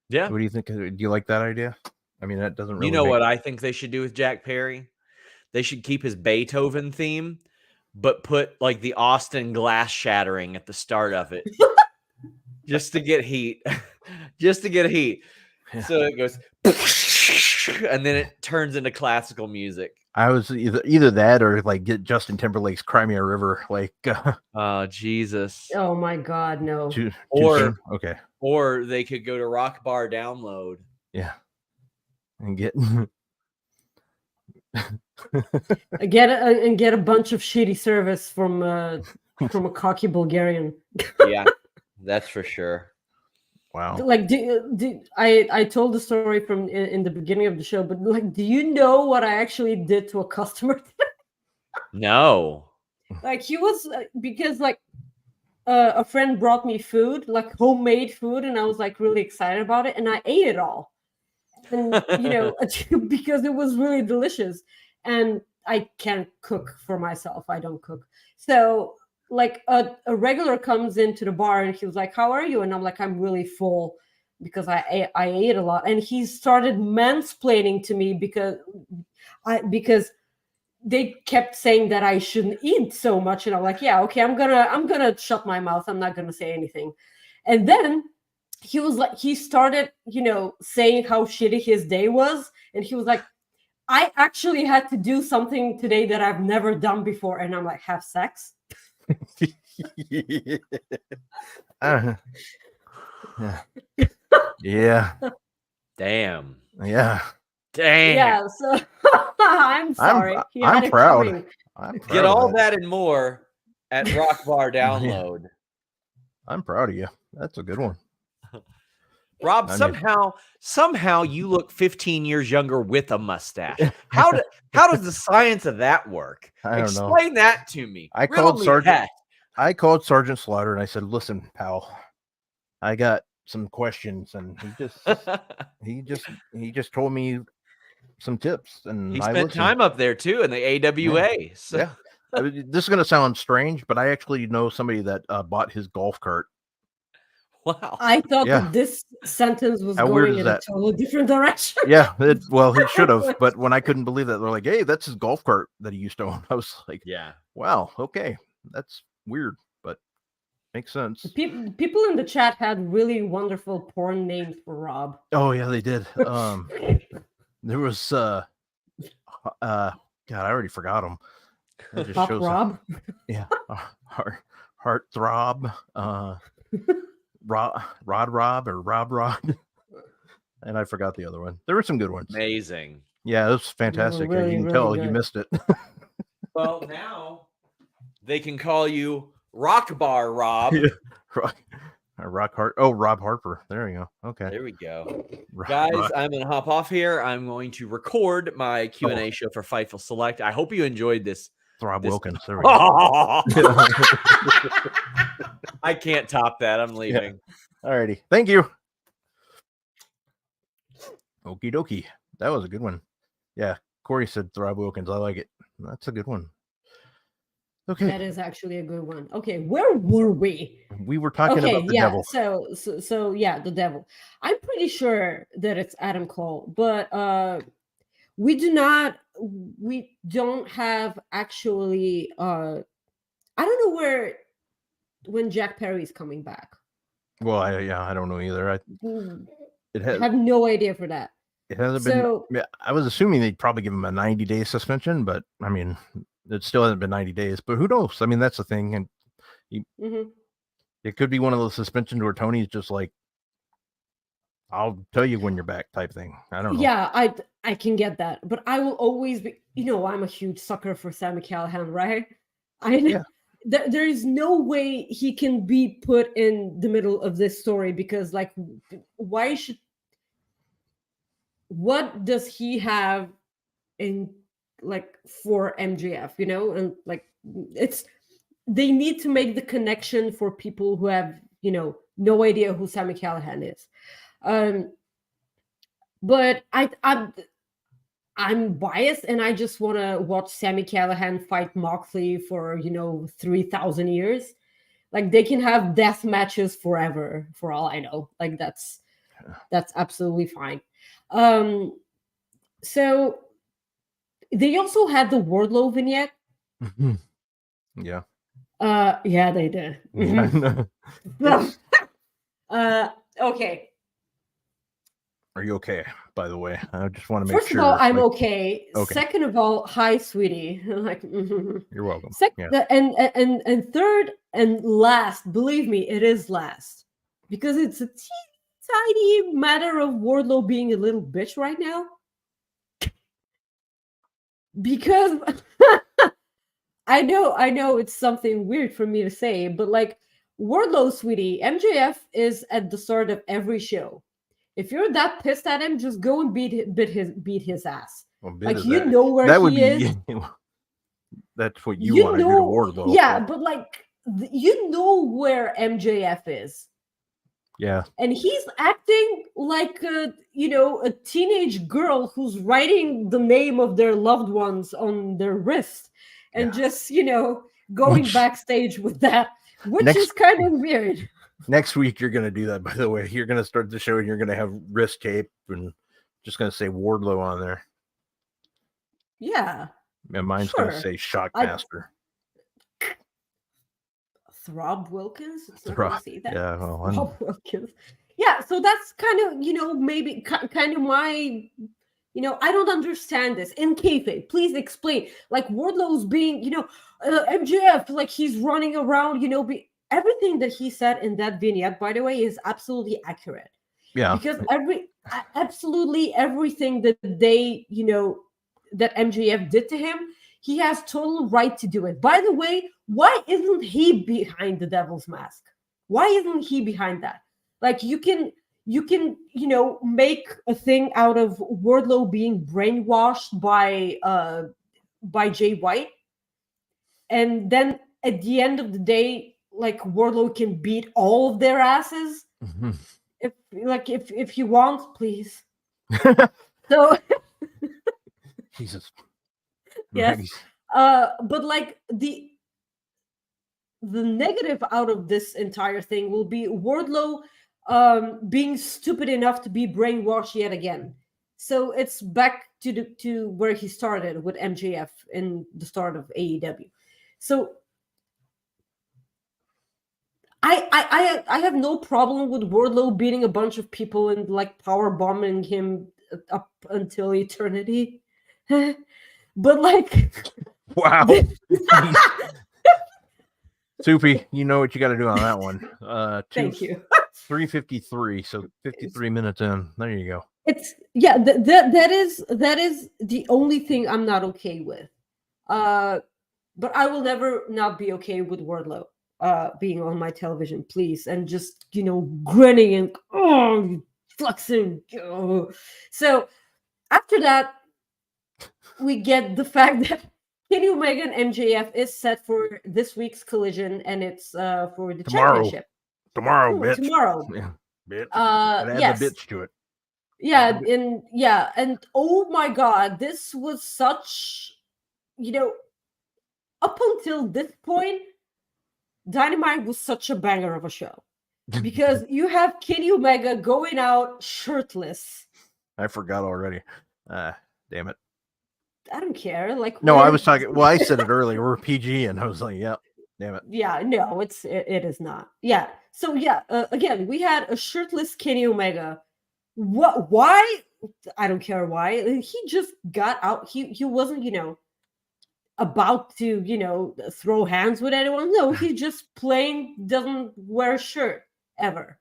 Yeah. What do you think? Do you like that idea? I mean, that doesn't really. You know what I think they should do with Jack Perry? They should keep his Beethoven theme, but put like the Austin glass shattering at the start of it, just to get heat. Just to get heat. Yeah. So it goes, and then it turns into classical music. I was either that or like get Justin Timberlake's "Cry Me a River." Like, oh Jesus! Oh my God, no. Okay. Or they could go to Rock Bar Download. Yeah, and get get a bunch of shitty service from a cocky Bulgarian. Yeah, that's for sure. Wow. Like, I told the story from in the beginning of the show, but like, do you know what I actually did to a customer? No. Like, he was because like a friend brought me food, like homemade food, and I was like really excited about it, and I ate it all, and because it was really delicious, and I can't cook for myself. I don't cook, so. Like a regular comes into the bar and he was like, "How are you?" And I'm like, "I'm really full because I ate a lot." And he started mansplaining to me because they kept saying that I shouldn't eat so much, and I'm like, "Yeah, okay, I'm gonna shut my mouth. I'm not gonna say anything." And then he was like, he started, saying how shitty his day was, and he was like, "I actually had to do something today that I've never done before," and I'm like, "Have sex?" Yeah. Damn. Yeah. Damn. Yeah. So I'm sorry. I'm proud. Get all that and more at Rock Bar Download. I'm proud of you. That's a good one. Rob, somehow you look 15 years younger with a mustache. How does the science of that work? I don't know. Explain that to me. I called Sergeant Slaughter and I said, "Listen, pal, I got some questions," and he just told me some tips, and he I spent time up there too in the AWA. Yeah. So. Yeah. I mean, this is gonna sound strange, but I actually know somebody that bought his golf cart. Wow. I thought that this sentence was going in a totally different direction. Yeah, he should have. But when I couldn't believe that, they're like, "Hey, that's his golf cart that he used to own." I was like, "Yeah, wow, okay, that's weird, but makes sense." People in the chat had really wonderful porn names for Rob. Oh yeah, they did. There was God, I already forgot them. Pop Rob. Yeah, heart throb. Rob, and I forgot the other one. There were some good ones. Amazing. Yeah, it was fantastic. Really, you can really tell good. You missed it. Well, now they can call you Rock Bar Rob. Yeah. Rob Harper. There we go. Okay. There we go. Guys, I'm going to hop off here. I'm going to record my Q&A show for Fightful Select. I hope you enjoyed this. Throb Wilkins. There we go. I can't top that. I'm leaving. Yeah. Alrighty. Thank you. Okie dokie. That was a good one. Yeah. Corey said Throb Wilkins. I like it. That's a good one. Okay. That is actually a good one. Okay, where were we? We were talking about the devil. So yeah, the devil. I'm pretty sure that it's Adam Cole, but we don't have actually I don't know when Jack Perry's coming back. Well, I don't know either. I have no idea for that. It hasn't been. Yeah, I was assuming they'd probably give him a 90-day suspension, but I mean, it still hasn't been 90 days. But who knows? I mean, that's the thing, and it could be one of those suspensions where Tony's just like, "I'll tell you when you're back," type thing. I don't know. Yeah, I can get that, but I will always be. I'm a huge sucker for Sami Callihan, right? There is no way he can be put in the middle of this story because, like, what does he have in, like, for MJF, and like, it's they need to make the connection for people who have, no idea who Sami Callihan is. But I'm biased, and I just want to watch Sami Callihan fight Moxley for 3,000 years. Like, they can have death matches forever, for all I know. Like, that's absolutely fine. So they also had the Wardlow vignette. Yeah. Yeah, they did. Okay. Are you okay? By the way, I just want to make First sure. First of all, I'm okay. Okay. Second of all, hi, sweetie. Like, you're welcome. Yeah. And third and last, believe me, it is last, because it's a tiny matter of Wardlow being a little bitch right now. Because I know it's something weird for me to say, but like, Wardlow, sweetie, MJF is at the start of every show. If you're that pissed at him, just go and beat his ass. Well, like, you know where he is. That's what you want to do to Wardlow. Yeah, but like, you know where MJF is. Yeah. And he's acting like a teenage girl who's writing the name of their loved ones on their wrist and just, going backstage with that, which is kind of weird. Next week, you're going to do that, by the way. You're going to start the show and you're going to have wrist tape and just going to say Wardlow on there. Yeah. And mine's going to say Shockmaster. Throb Wilkins? Say that. Yeah, well, Throb Wilkins. Yeah, so that's kind of, maybe kind of my, I don't understand this. In kayfabe, please explain. Like, Wardlow's being, MJF, like, he's running around, everything that he said in that vignette, by the way, is absolutely accurate. Yeah. Because absolutely everything that they, that MJF did to him, he has total right to do it. By the way, why isn't he behind the Devil's Mask? Why isn't he behind that? Like, you can, make a thing out of Wardlow being brainwashed by Jay White, and then at the end of the day, like, Wardlow can beat all of their asses. Mm-hmm. If you want, please. So Jesus. Yes. But like, the negative out of this entire thing will be Wardlow being stupid enough to be brainwashed yet again. So it's back to where he started with MJF in the start of AEW. So I have no problem with Wardlow beating a bunch of people and like power bombing him up until eternity. But like, wow. Soupy, you know what you got to do on that one. Thank you. 3:53, so 53 minutes in. There you go. It's that is the only thing I'm not okay with. But I will never not be okay with Wardlow being on my television, please, and just grinning and flexing. So after that, we get the fact that Kenny Omega and MJF is set for this week's Collision, and it's for the championship. Tomorrow, bitch. Tomorrow. Yeah, bitch. Yes. The bitch to it. Yeah, and oh my God, this was such, up until this point, Dynamite was such a banger of a show. Because you have Kenny Omega going out shirtless. I forgot already. Damn it. I don't care. Like, no, I was talking. Well, I said it earlier. We're PG, and I was like, "Yeah, damn it." Yeah, no, it is not. Yeah. So yeah, again, we had a shirtless Kenny Omega. What? Why? I don't care why. He just got out. He wasn't, about to, throw hands with anyone. No, he just plain doesn't wear a shirt ever.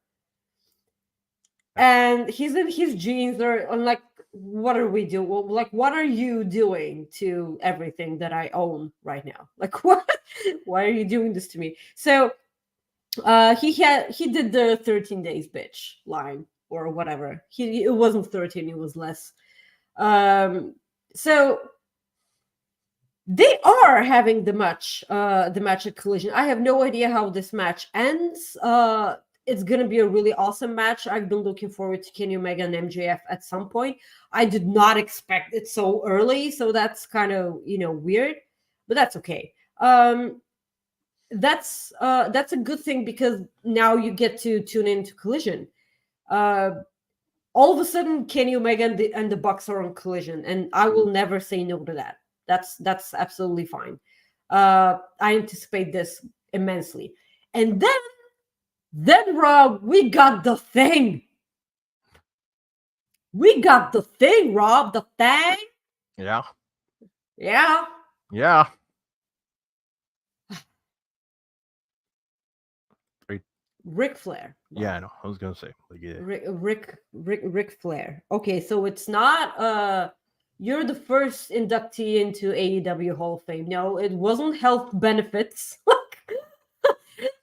And he's in his jeans. They're like, what are we doing? Well, like, what are you doing to everything that I own right now? Like, what? Why are you doing this to me? So he did the 13 days bitch line or whatever. It wasn't 13, it was less. So They are having the match at Collision. I have no idea how this match ends. It's gonna be a really awesome match. I've been looking forward to Kenny Omega and MJF at some point. I did not expect it so early, so that's kind of weird, but that's okay. That's a good thing because now you get to tune into Collision. All of a sudden, Kenny Omega and the Bucks are on Collision, and I will never say no to that. That's absolutely fine. I anticipate this immensely. And then Rob, we got the thing. We got the thing, Rob. The thing. Yeah. Yeah. Yeah. Ric Flair. Yeah, I know. I was gonna say like, yeah. Ric Flair. Okay, so it's not you're the first inductee into AEW Hall of Fame. No, it wasn't health benefits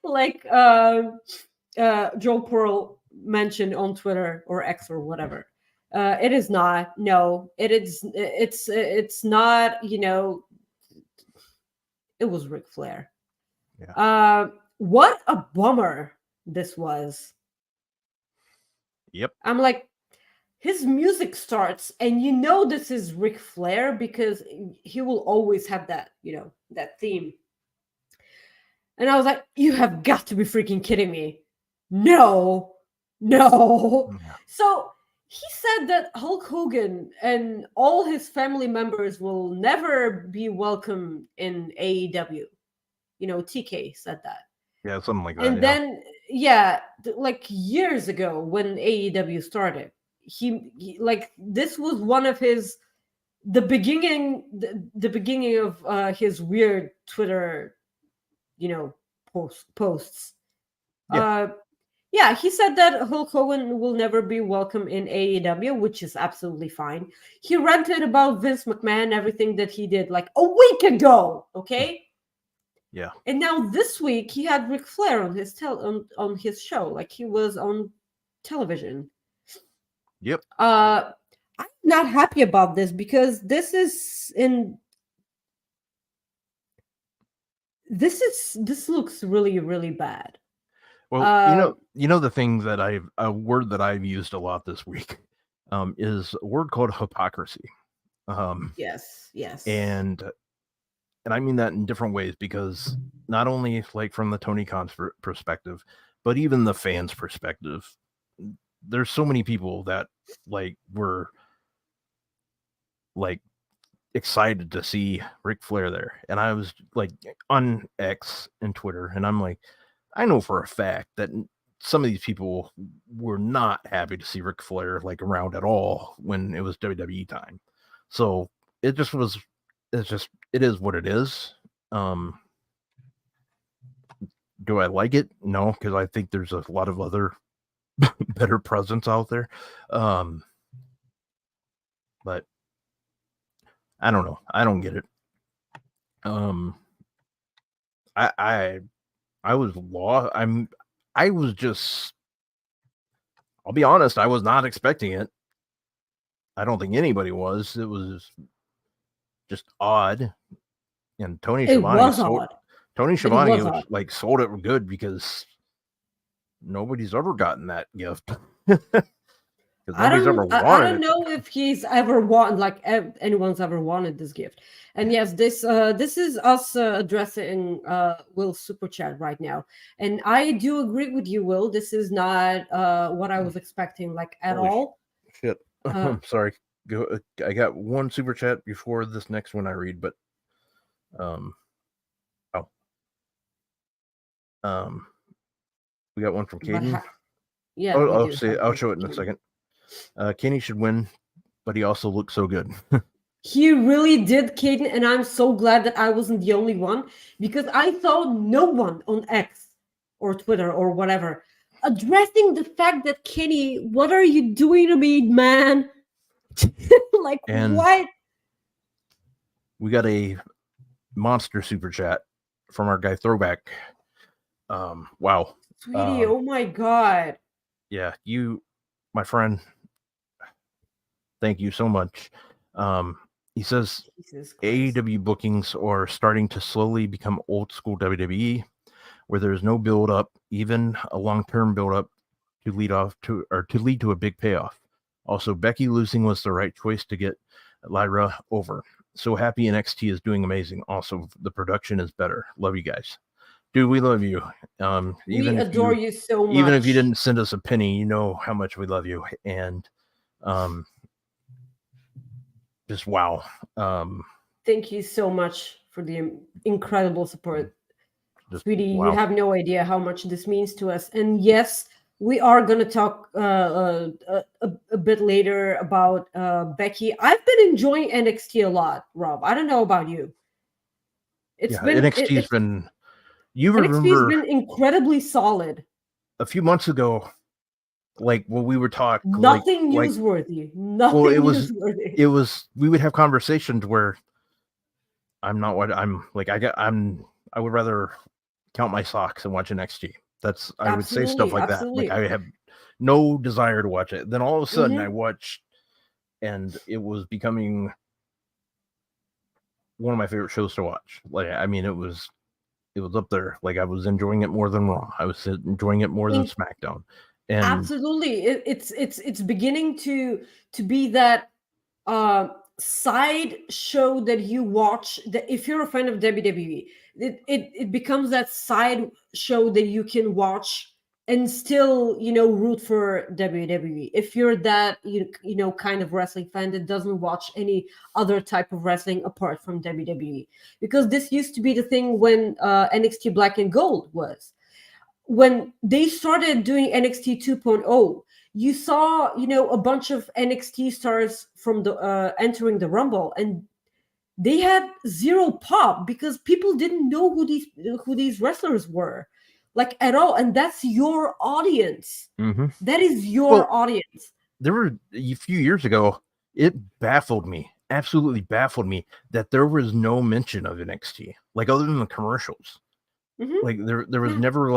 like Joe Pearl mentioned on Twitter or X or whatever. It is not. No, it's not. It was Ric Flair. Yeah. What a bummer this was. Yep. I'm like, his music starts, and this is Ric Flair because he will always have that, that theme. And I was like, you have got to be freaking kidding me. No. Yeah. So he said that Hulk Hogan and all his family members will never be welcome in AEW. TK said that. Yeah, something like that. And then, like years ago when AEW started, he like this was one of the beginning of his weird Twitter, posts. He said that Hulk Hogan will never be welcome in AEW, which is absolutely fine. He ranted about Vince McMahon, everything that he did like a week ago. Okay. Yeah. And now this week he had Ric Flair on his on his show, like he was on television. Yep. I'm not happy about this because this looks really, really bad. Well, the thing that a word that I've used a lot this week is a word called hypocrisy. Yes. And I mean that in different ways because not only like from the Tony Khan's perspective, but even the fans' perspective. There's so many people that like were like excited to see Ric Flair there. And I was like on X and Twitter, and I'm like, I know for a fact that some of these people were not happy to see Ric Flair like around at all when it was WWE time. So it is what it is. Do I like it? No, because I think there's a lot of other better presence out there. But I don't know. I don't get it. I was lost. I was just, I'll be honest, I was not expecting it. I don't think anybody was. It was just odd. And Tony Schiavone was like sold it good because nobody's ever gotten that gift. I don't know if he's ever wanted, like anyone's ever wanted this gift. And yes, this is us addressing Will's super chat right now, and I do agree with you, Will. This is not what I was expecting, like at all. Shit, I'm sorry. Go. I got one super chat before this next one I read, but we got one from Caden. Yeah. I'll show it in a second. Kenny should win, but he also looks so good. He really did, Caden, and I'm so glad that I wasn't the only one because I saw no one on X or Twitter or whatever addressing the fact that Kenny, what are you doing to me, man? Like, and what? We got a monster super chat from our guy Throwback. Wow. Sweetie, oh my God. Yeah, you, my friend, thank you so much. He says Jesus Christ. AEW bookings are starting to slowly become old school WWE, where there's no build up, even a long-term build up to lead to a big payoff. Also, Becky losing was the right choice to get Lyra over. So happy NXT is doing amazing. Also, the production is better. Love you guys. Dude, we love you. We adore you so much. Even if you didn't send us a penny, you know how much we love you. And just wow. Thank you so much for the incredible support. Sweetie, wow. You have no idea how much this means to us. And yes, we are going to talk a bit later about Becky. I've been enjoying NXT a lot, Rob. I don't know about you. NXT's been... NXT's been incredibly solid. A few months ago, like when we were talking, nothing newsworthy. Newsworthy. It was. We would have conversations where I would rather count my socks and watch NXT. I would say stuff like that. Like I have no desire to watch it. Then all of a sudden I watched, and it was becoming one of my favorite shows to watch. Like, I mean, it was up there. Like, I was enjoying it more than Raw. I was enjoying it more than SmackDown. And absolutely, it's beginning to be that side show that you watch. That if you're a fan of WWE, it becomes that side show that you can watch and still, root for WWE. If you're that, kind of wrestling fan that doesn't watch any other type of wrestling apart from WWE. Because this used to be the thing when NXT Black and Gold was. When they started doing NXT 2.0, you saw, a bunch of NXT stars from the entering the Rumble, and they had zero pop because people didn't know who these wrestlers were. Like at all, and that's your audience. Mm-hmm. That is your audience. There were a few years ago, it baffled me, absolutely baffled me, that there was no mention of NXT, like other than the commercials. Mm-hmm. Like there was never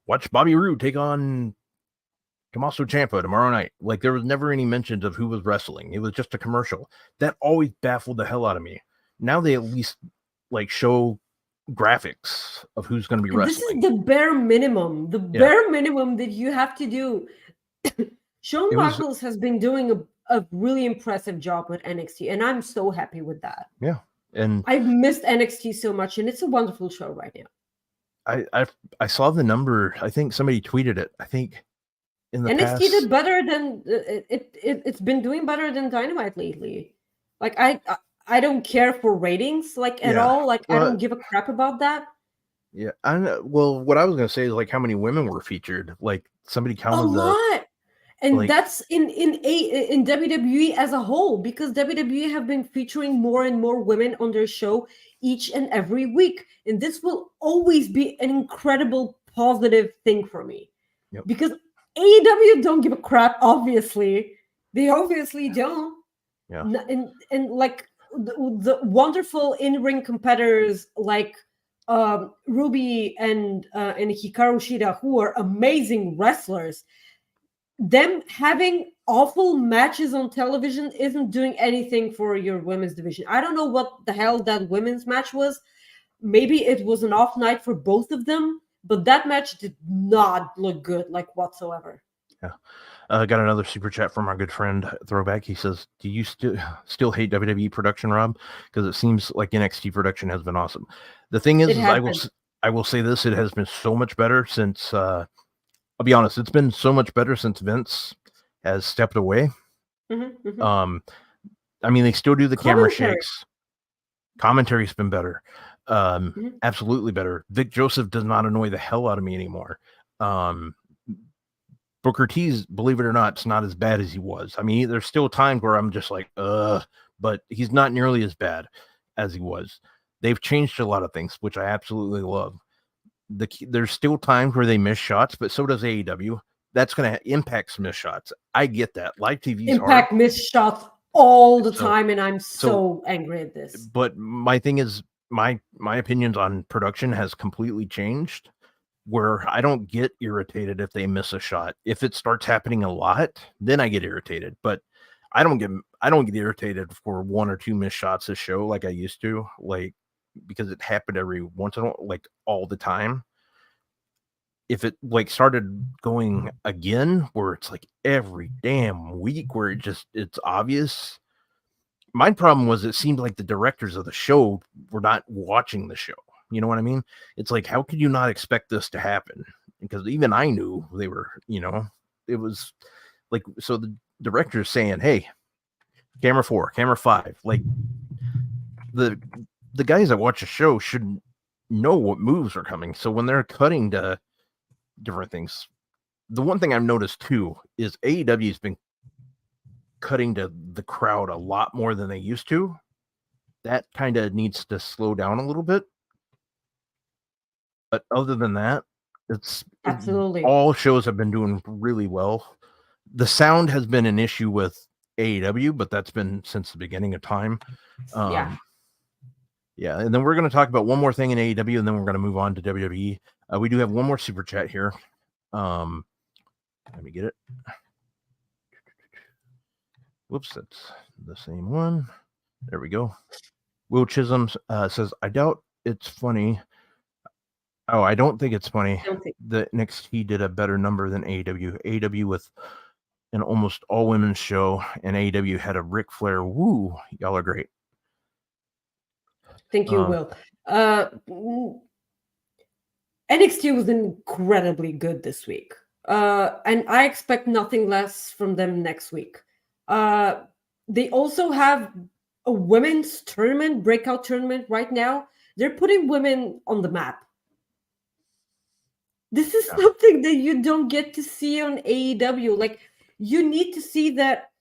watch Bobby Roode take on Tommaso Ciampa tomorrow night. Like there was never any mentions of who was wrestling. It was just a commercial. That always baffled the hell out of me. Now they at least like show graphics of who's going to be wrestling. This is the bare minimum. Bare minimum that you have to do. Shawn Michaels has been doing a really impressive job with NXT, and I'm so happy with that. Yeah, and I've missed NXT so much, and it's a wonderful show right now. I saw the number. I think somebody tweeted it. I think in the NXT past, did better than it's been doing better than Dynamite lately. Like I don't care for ratings at all. Like I don't give a crap about that. Yeah, I don't know. Well, what I was gonna say is like how many women were featured. Like somebody counted a lot, and that's in WWE as a whole, because WWE have been featuring more and more women on their show each and every week, and this will always be an incredible positive thing for me. Yep. Because AEW don't give a crap. Obviously, they obviously don't. Yeah, and like. The wonderful in-ring competitors like Ruby and Hikaru Shida, who are amazing wrestlers, them having awful matches on television isn't doing anything for your women's division. I don't know what the hell that women's match was. Maybe it was an off night for both of them, but that match did not look good, like whatsoever. Yeah. Got another super chat from our good friend Throwback. He says, "Do you still hate WWE production, Rob? Because it seems like NXT production has been awesome." The thing is I will say this: it has been so much better since. I'll be honest; it's been so much better since Vince has stepped away. Mm-hmm, mm-hmm. I mean, they still do the camera shakes. Commentary's been better, absolutely better. Vic Joseph does not annoy the hell out of me anymore. Booker T's, believe it or not, it's not as bad as he was. I mean, there's still times where I'm just like, but he's not nearly as bad as he was. They've changed a lot of things, which I absolutely love. There's still times where they miss shots, but so does AEW. That's going to impact miss shots. I get that. Live TV impact miss shots all the time, and I'm so angry at this. But my thing is, my opinions on production has completely changed. Where I don't get irritated if they miss a shot. If it starts happening a lot, then I get irritated. But I don't get irritated for 1 or 2 missed shots this show like I used to, like, because it happened every once in a while, like all the time. If it like started going again, where it's like every damn week, where it's obvious. My problem was it seemed like the directors of the show were not watching the show. You know what I mean? It's like, how could you not expect this to happen? Because even I knew they were, it was like, so the director's saying, hey, camera 4, camera 5, like the guys that watch the show should know what moves are coming. So when they're cutting to different things, the one thing I've noticed too is AEW has been cutting to the crowd a lot more than they used to. That kind of needs to slow down a little bit. But other than that, absolutely all shows have been doing really well. The sound has been an issue with AEW, but that's been since the beginning of time. Yeah, and then we're going to talk about one more thing in AEW, and then we're going to move on to WWE. We do have one more super chat here. Let me get it. Whoops, that's the same one. There we go. Will Chisholm says, I doubt it's funny. Oh, I don't think it's funny that NXT did a better number than AEW. AEW with an almost all women's show, and AEW had a Ric Flair. Woo, y'all are great. Thank you, Will. NXT was incredibly good this week. And I expect nothing less from them next week. They also have a women's tournament, breakout tournament right now. They're putting women on the map. This is something that you don't get to see on AEW. Like, you need to see that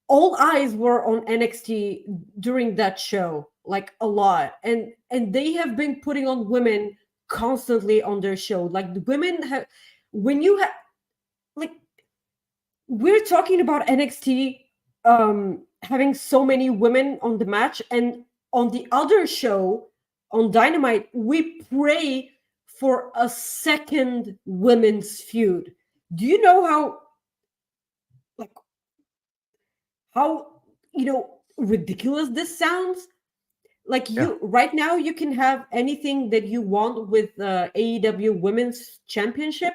all eyes were on NXT during that show, like a lot. And they have been putting on women constantly on their show. Like, the women have, when you have, like, we're talking about NXT having so many women on the match, and on the other show, on Dynamite, we pray for a second women's feud. Do you know how ridiculous this sounds? Like, right now you can have anything that you want with AEW Women's Championship.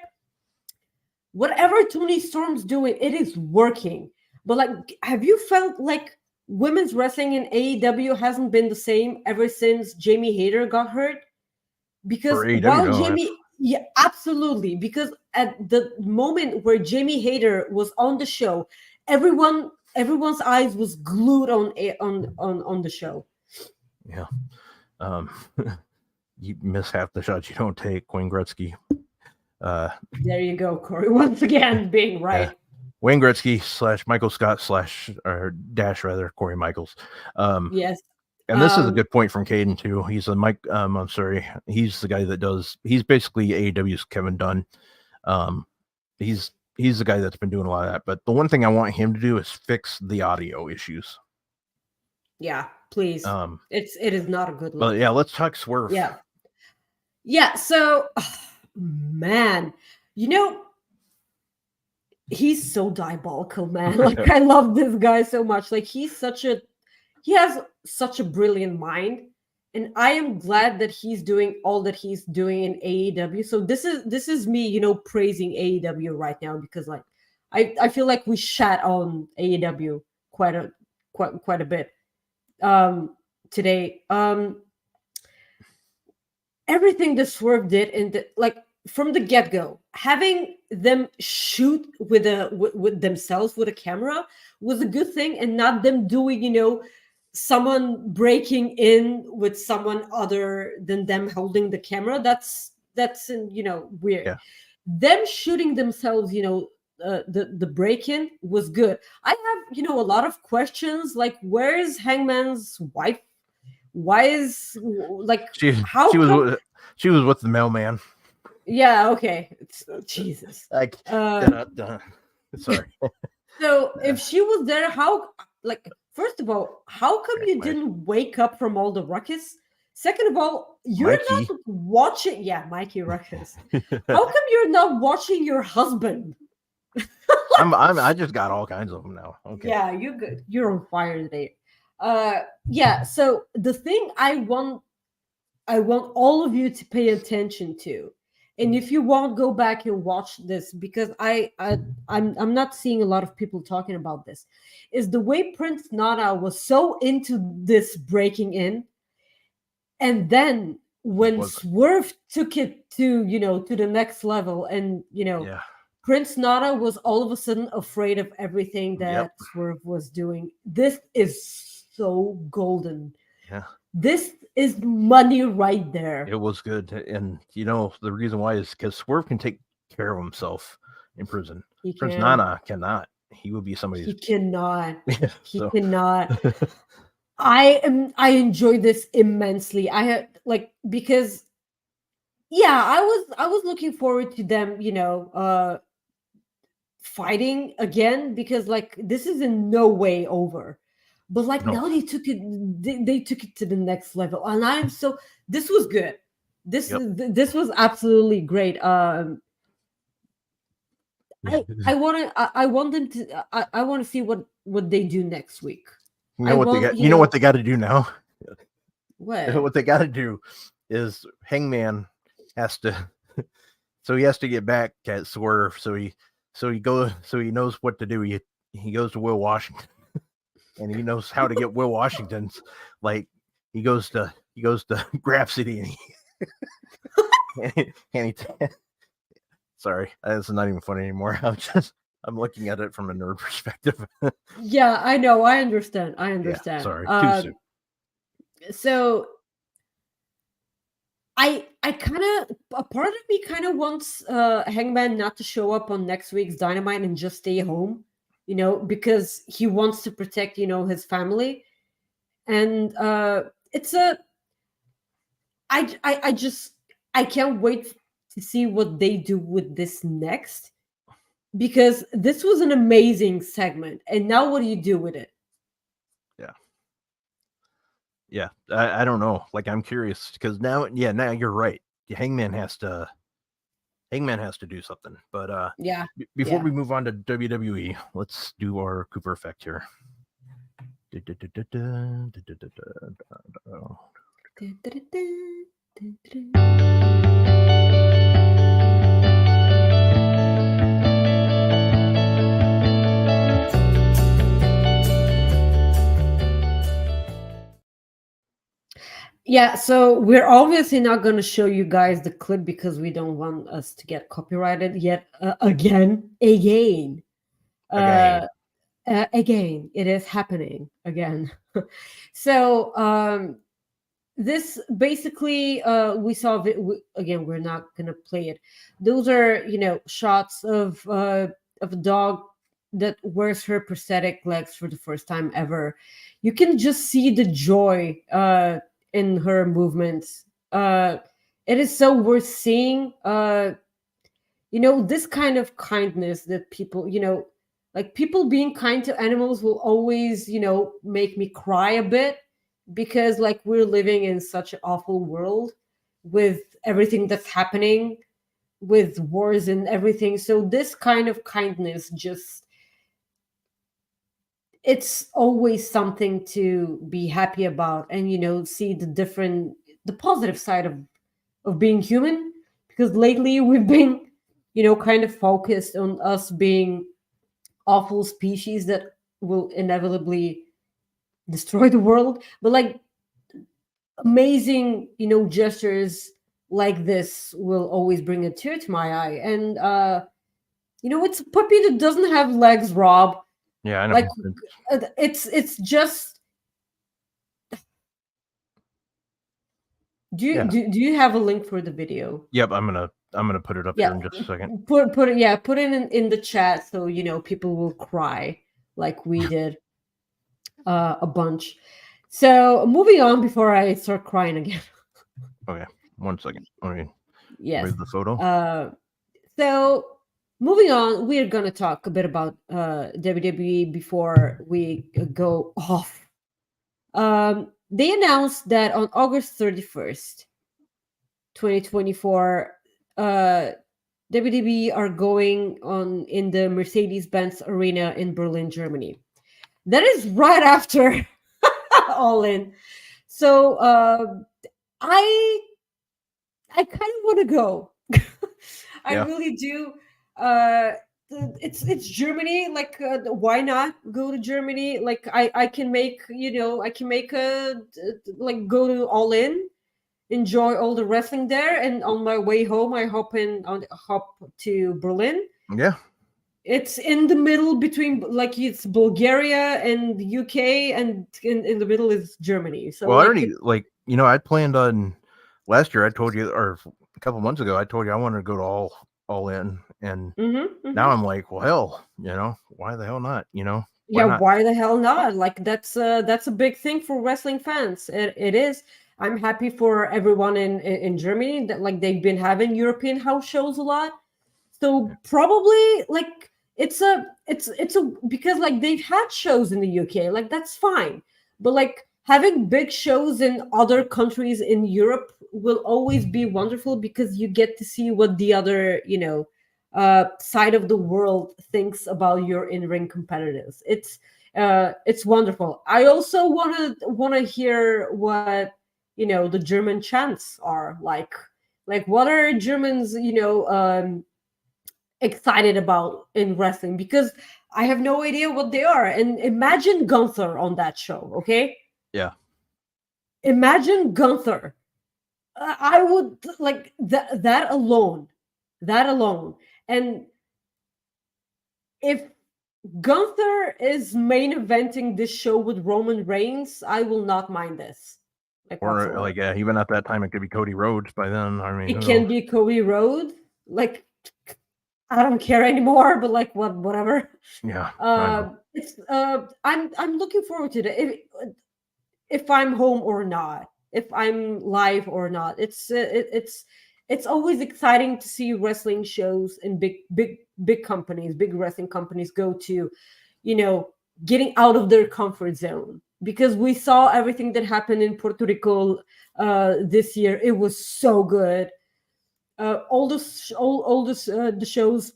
Whatever Toni Storm's doing, it is working. But like, have you felt like women's wrestling in AEW hasn't been the same ever since Jamie Hayter got hurt? Because yeah, absolutely. Because at the moment where Jamie Hayter was on the show, everyone's eyes was glued on the show. Yeah. You miss half the shots you don't take, Wayne Gretzky. There you go, Corey, once again being right. Wayne Gretzky / Michael Scott / Corey Michaels. Yes. And this is a good point from Caden too. He's he's the guy that he's basically AEW's Kevin Dunn. He's the guy that's been doing a lot of that. But the one thing I want him to do is fix the audio issues. Yeah, please. It is not a good look. But yeah, let's talk Swerve. Yeah. So, man, he's so diabolical, man. Like, I love this guy so much. Like, he has such a brilliant mind, and I am glad that he's doing all that he's doing in AEW. So this is me, praising AEW right now, because like I feel like we shat on AEW quite a bit today. Everything that Swerve did, and from the get-go, having them shoot with themselves with a camera was a good thing, and not them doing someone breaking in with someone other than them holding the camera. That's weird. Yeah. Them shooting themselves, the break-in was good. I have a lot of questions, like, where is Hangman's wife? Why is she was with the mailman? Yeah, okay. Jesus. Sorry. So if she was there, first of all, how come you didn't wake up from all the ruckus? Second of all, you're Mikey. not watching. Yeah, Mikey Ruckus. How come you're not watching your husband? I just got all kinds of them now. Okay. Yeah, you're good. You're on fire today. Yeah. So the thing I want all of you to pay attention to, and if you want, go back and watch this, because I'm not seeing a lot of people talking about this, is the way Prince Nana was so into this breaking in, and then when Swerve took it to to the next level, and Yeah. Prince Nana was all of a sudden afraid of everything that Swerve was doing. This is so golden. Yeah. This is money right there. It was good. And the reason why is because Swerve can take care of himself in prison. Prince Nana cannot. He would be somebody's. He cannot. He So. cannot. I enjoy this immensely. I had because I was looking forward to them, fighting again, because this is in no way over. But now they took it to the next level, and this was good. This was absolutely great. I want them to. I want to see what they do next week. You know what they got to do now? What? What they got to do is Hangman has to. So he has to get back at Swerve. So he knows what to do. He goes to Will Washington, and he knows how to get Will Washington's. He goes to Graph City, and he sorry, that's not even funny anymore. I'm looking at it from a nerd perspective. Yeah, I know. I understand. Yeah, sorry, too soon. So I kind of, a part of me kind of wants Hangman not to show up on next week's Dynamite and just stay home, because he wants to protect, his family. And it's I can't wait to see what they do with this next, because this was an amazing segment. And now what do you do with it? Yeah, I don't know. I'm curious, because now you're right. Hangman has to do something. But before we move on to WWE, let's do our Cooper effect here. Yeah, so we're obviously not going to show you guys the clip, because we don't want us to get copyrighted yet again. Again, it is happening again. So this basically we saw again. We're not going to play it. Those are shots of a dog that wears her prosthetic legs for the first time ever. You can just see the joy in her movements. It is so worth seeing. This kind of kindness that people, people being kind to animals will always, make me cry a bit, because we're living in such an awful world with everything that's happening with wars and everything. So this kind of kindness, it's always something to be happy about, and see the positive side of being human, because lately we've been kind of focused on us being awful species that will inevitably destroy the world. But amazing gestures like this will always bring a tear to my eye. And it's a puppy that doesn't have legs, Rob. Yeah, I know. It's just. Do you have a link for the video? Yep, I'm gonna put it up here in just a second. Put it in the chat, so people will cry like we did a bunch. So moving on before I start crying again. Okay, 1 second. Okay. Yes. Where's the photo? So moving on, we're gonna talk a bit about WWE before we go off. They announced that on August 31st, 2024, WWE are going on in the Mercedes-Benz Arena in Berlin, Germany. That is right after All In. So I kind of want to go. I Yeah. really do. Uh, it's Germany. Like, why not go to Germany? Like, I can make I can make a like go to All In, enjoy all the wrestling there, and on my way home, I hop to Berlin. Yeah. It's in the middle between like it's Bulgaria and the UK, and in the middle is Germany. So Well, I like already I planned on last year. I told you, or a couple months ago, I told you I wanted to go to all in, and now I'm like, well, hell, why the hell not? Why yeah, not? why the hell not? Like that's a big thing for wrestling fans. It is. I'm happy for everyone in Germany that like they've been having European house shows a lot. So probably like it's a because like they've had shows in the UK, like that's fine. But like having big shows in other countries in Europe will always be wonderful because you get to see what the other, side of the world thinks about your in-ring competitors. It's wonderful. I also wanna hear what the German chants are like. Like what are Germans, excited about in wrestling, because I have no idea what they are. And imagine Gunther on that show, okay? Yeah. Imagine Gunther. I would like that alone. That alone. And if Gunther is main eventing this show with Roman Reigns, I will not mind this. Like Or whatsoever. like even at that time, it could be Cody Rhodes by then. I mean, It can be Cody Rhodes. Like I don't care anymore, but like whatever. Yeah. It's I'm looking forward to it. If I'm home or not, if I'm live or not. It's always exciting to see wrestling shows and big companies, big wrestling companies go to, getting out of their comfort zone, because we saw everything that happened in Puerto Rico this year. It was so good. The shows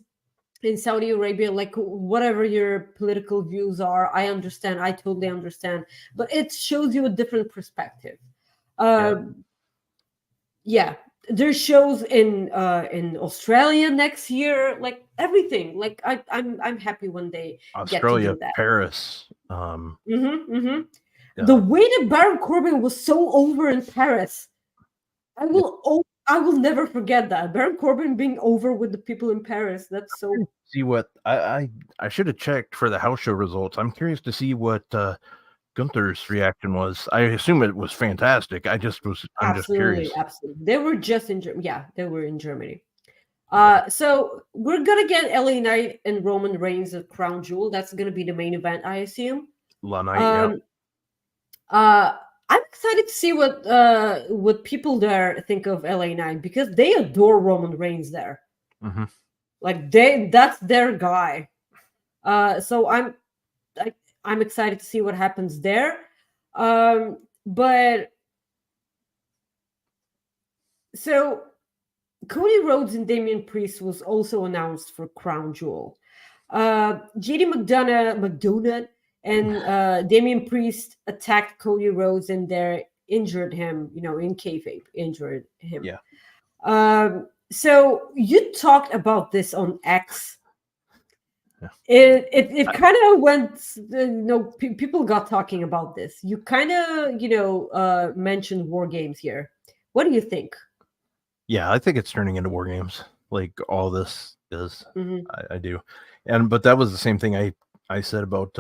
in Saudi Arabia, like whatever your political views are, I understand. I totally understand, but it shows you a different perspective. Yeah, there's shows in Australia next year, like everything. Like I'm happy when they get to Australia, do that. Paris. The way that Baron Corbin was so over in Paris, I will never forget that. Baron Corbin being over with the people in Paris. That's so. See what I should have checked for the house show results. I'm curious to see what Gunther's reaction was. I assume it was fantastic. I'm just curious. Absolutely. They were just in Germany. Yeah, they were in Germany. So we're gonna get LA Knight and Roman Reigns at Crown Jewel. That's gonna be the main event, I assume. La Knight, I'm excited to see what people there think of LA Knight, because they adore Roman Reigns there. Mm-hmm. Like that's their guy. So I'm excited to see what happens there. But so Cody Rhodes and Damian Priest was also announced for Crown Jewel. JD McDonough and Damian Priest attacked Cody Rhodes and they injured him, in kayfabe, injured him. Yeah. So you talked about this on X. Yeah. It kind of went, people got talking about this. You kind of, mentioned War Games here. What do you think? Yeah, I think it's turning into War Games. Like all this is. Mm-hmm. I do. But that was the same thing I said about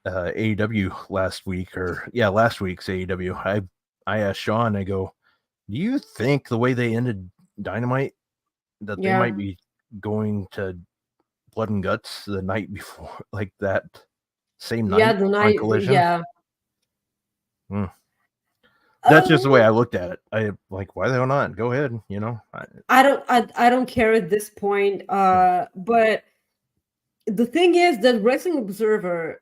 AEW last week, last week's AEW. I asked Sean, I go, do you think the way they ended Dynamite that they might be going to Blood and Guts the night before, like that same night? Yeah, the night. Collision? Yeah. That's just the way I looked at it. I like, why the hell not? Go ahead, I don't care at this point. But the thing is that Wrestling Observer,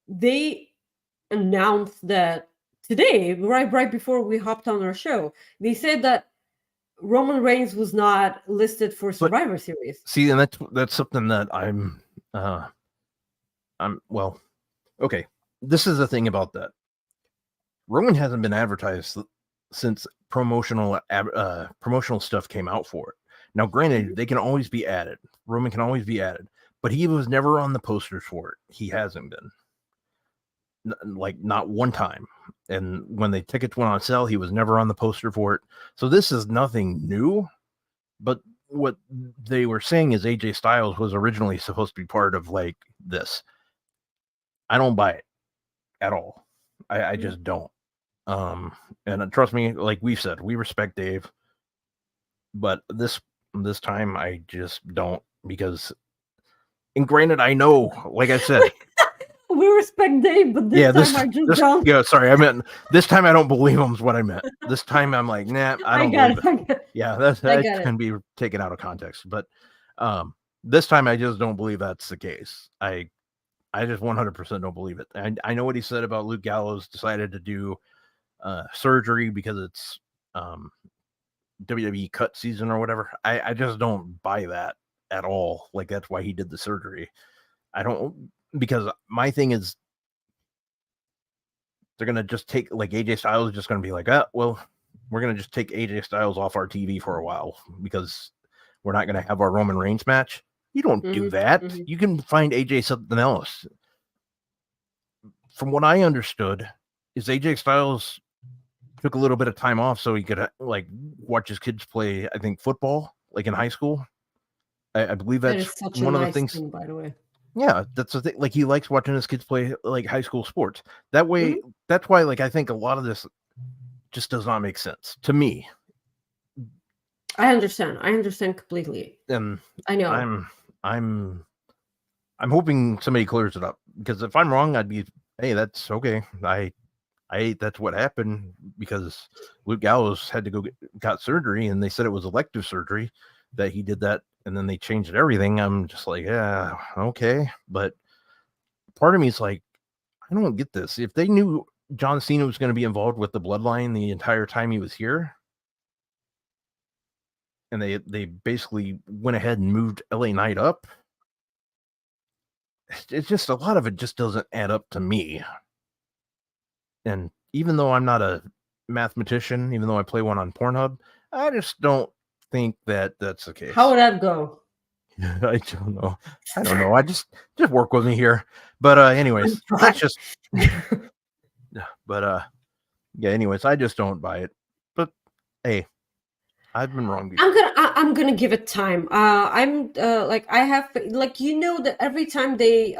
they announced that today, right before we hopped on our show, they said that Roman Reigns was not listed for Survivor Series. See, and that's something that I'm well, okay. This is the thing about that. Roman hasn't been advertised since promotional stuff came out for it. Now, granted, they can always be added. Roman can always be added, but he was never on the posters for it. He hasn't been, like, not one time. And when the tickets went on sale, he was never on the poster for it. So this is nothing new. But what they were saying is AJ Styles was originally supposed to be part of like this. I don't buy it at all. I just don't. And trust me, like we've said, we respect Dave, but this time I just don't, because, and granted, I know, like I said, we respect Dave, but this time I just don't. Yeah, sorry, I meant this time I don't believe him is what I meant. This time I'm like, nah, I don't believe it. Yeah, that can be taken out of context, but this time I just don't believe that's the case. I just 100% don't believe it. And I know what he said about Luke Gallows decided to do surgery because it's WWE cut season or whatever. I just don't buy that at all. Like, that's why he did the surgery. I don't, because my thing is they're going to just take, like, AJ Styles is just going to be like, well, we're going to just take AJ Styles off our TV for a while because we're not going to have our Roman Reigns match. You don't do that. You can find AJ something else. From what I understood, is AJ Styles took a little bit of time off so he could like watch his kids play, I think, football, like in high school. I believe that's one of the things. By the way, yeah, that's the thing. Like, he likes watching his kids play like high school sports. That way, that's why, like, I think a lot of this just does not make sense to me. I understand completely. And I know. I'm hoping somebody clears it up, because if I'm wrong, I'd be, hey, that's okay. That's what happened, because Luke Gallows had to got surgery, and they said it was elective surgery that he did that, and then they changed everything. I'm just like, yeah, okay. But part of me is like, I don't get this. If they knew John Cena was going to be involved with the Bloodline the entire time he was here, and they basically went ahead and moved LA Knight up, it's just, a lot of it just doesn't add up to me. And even though I'm not a mathematician, even though I play one on Pornhub, I just don't think that that's the case. How would that go? I don't know. I just work with me here. But anyways, that's just. But yeah. Anyways, I just don't buy it. But hey, I've been wrong before. I'm gonna give it time. I'm like, I have, like, you know, that every time they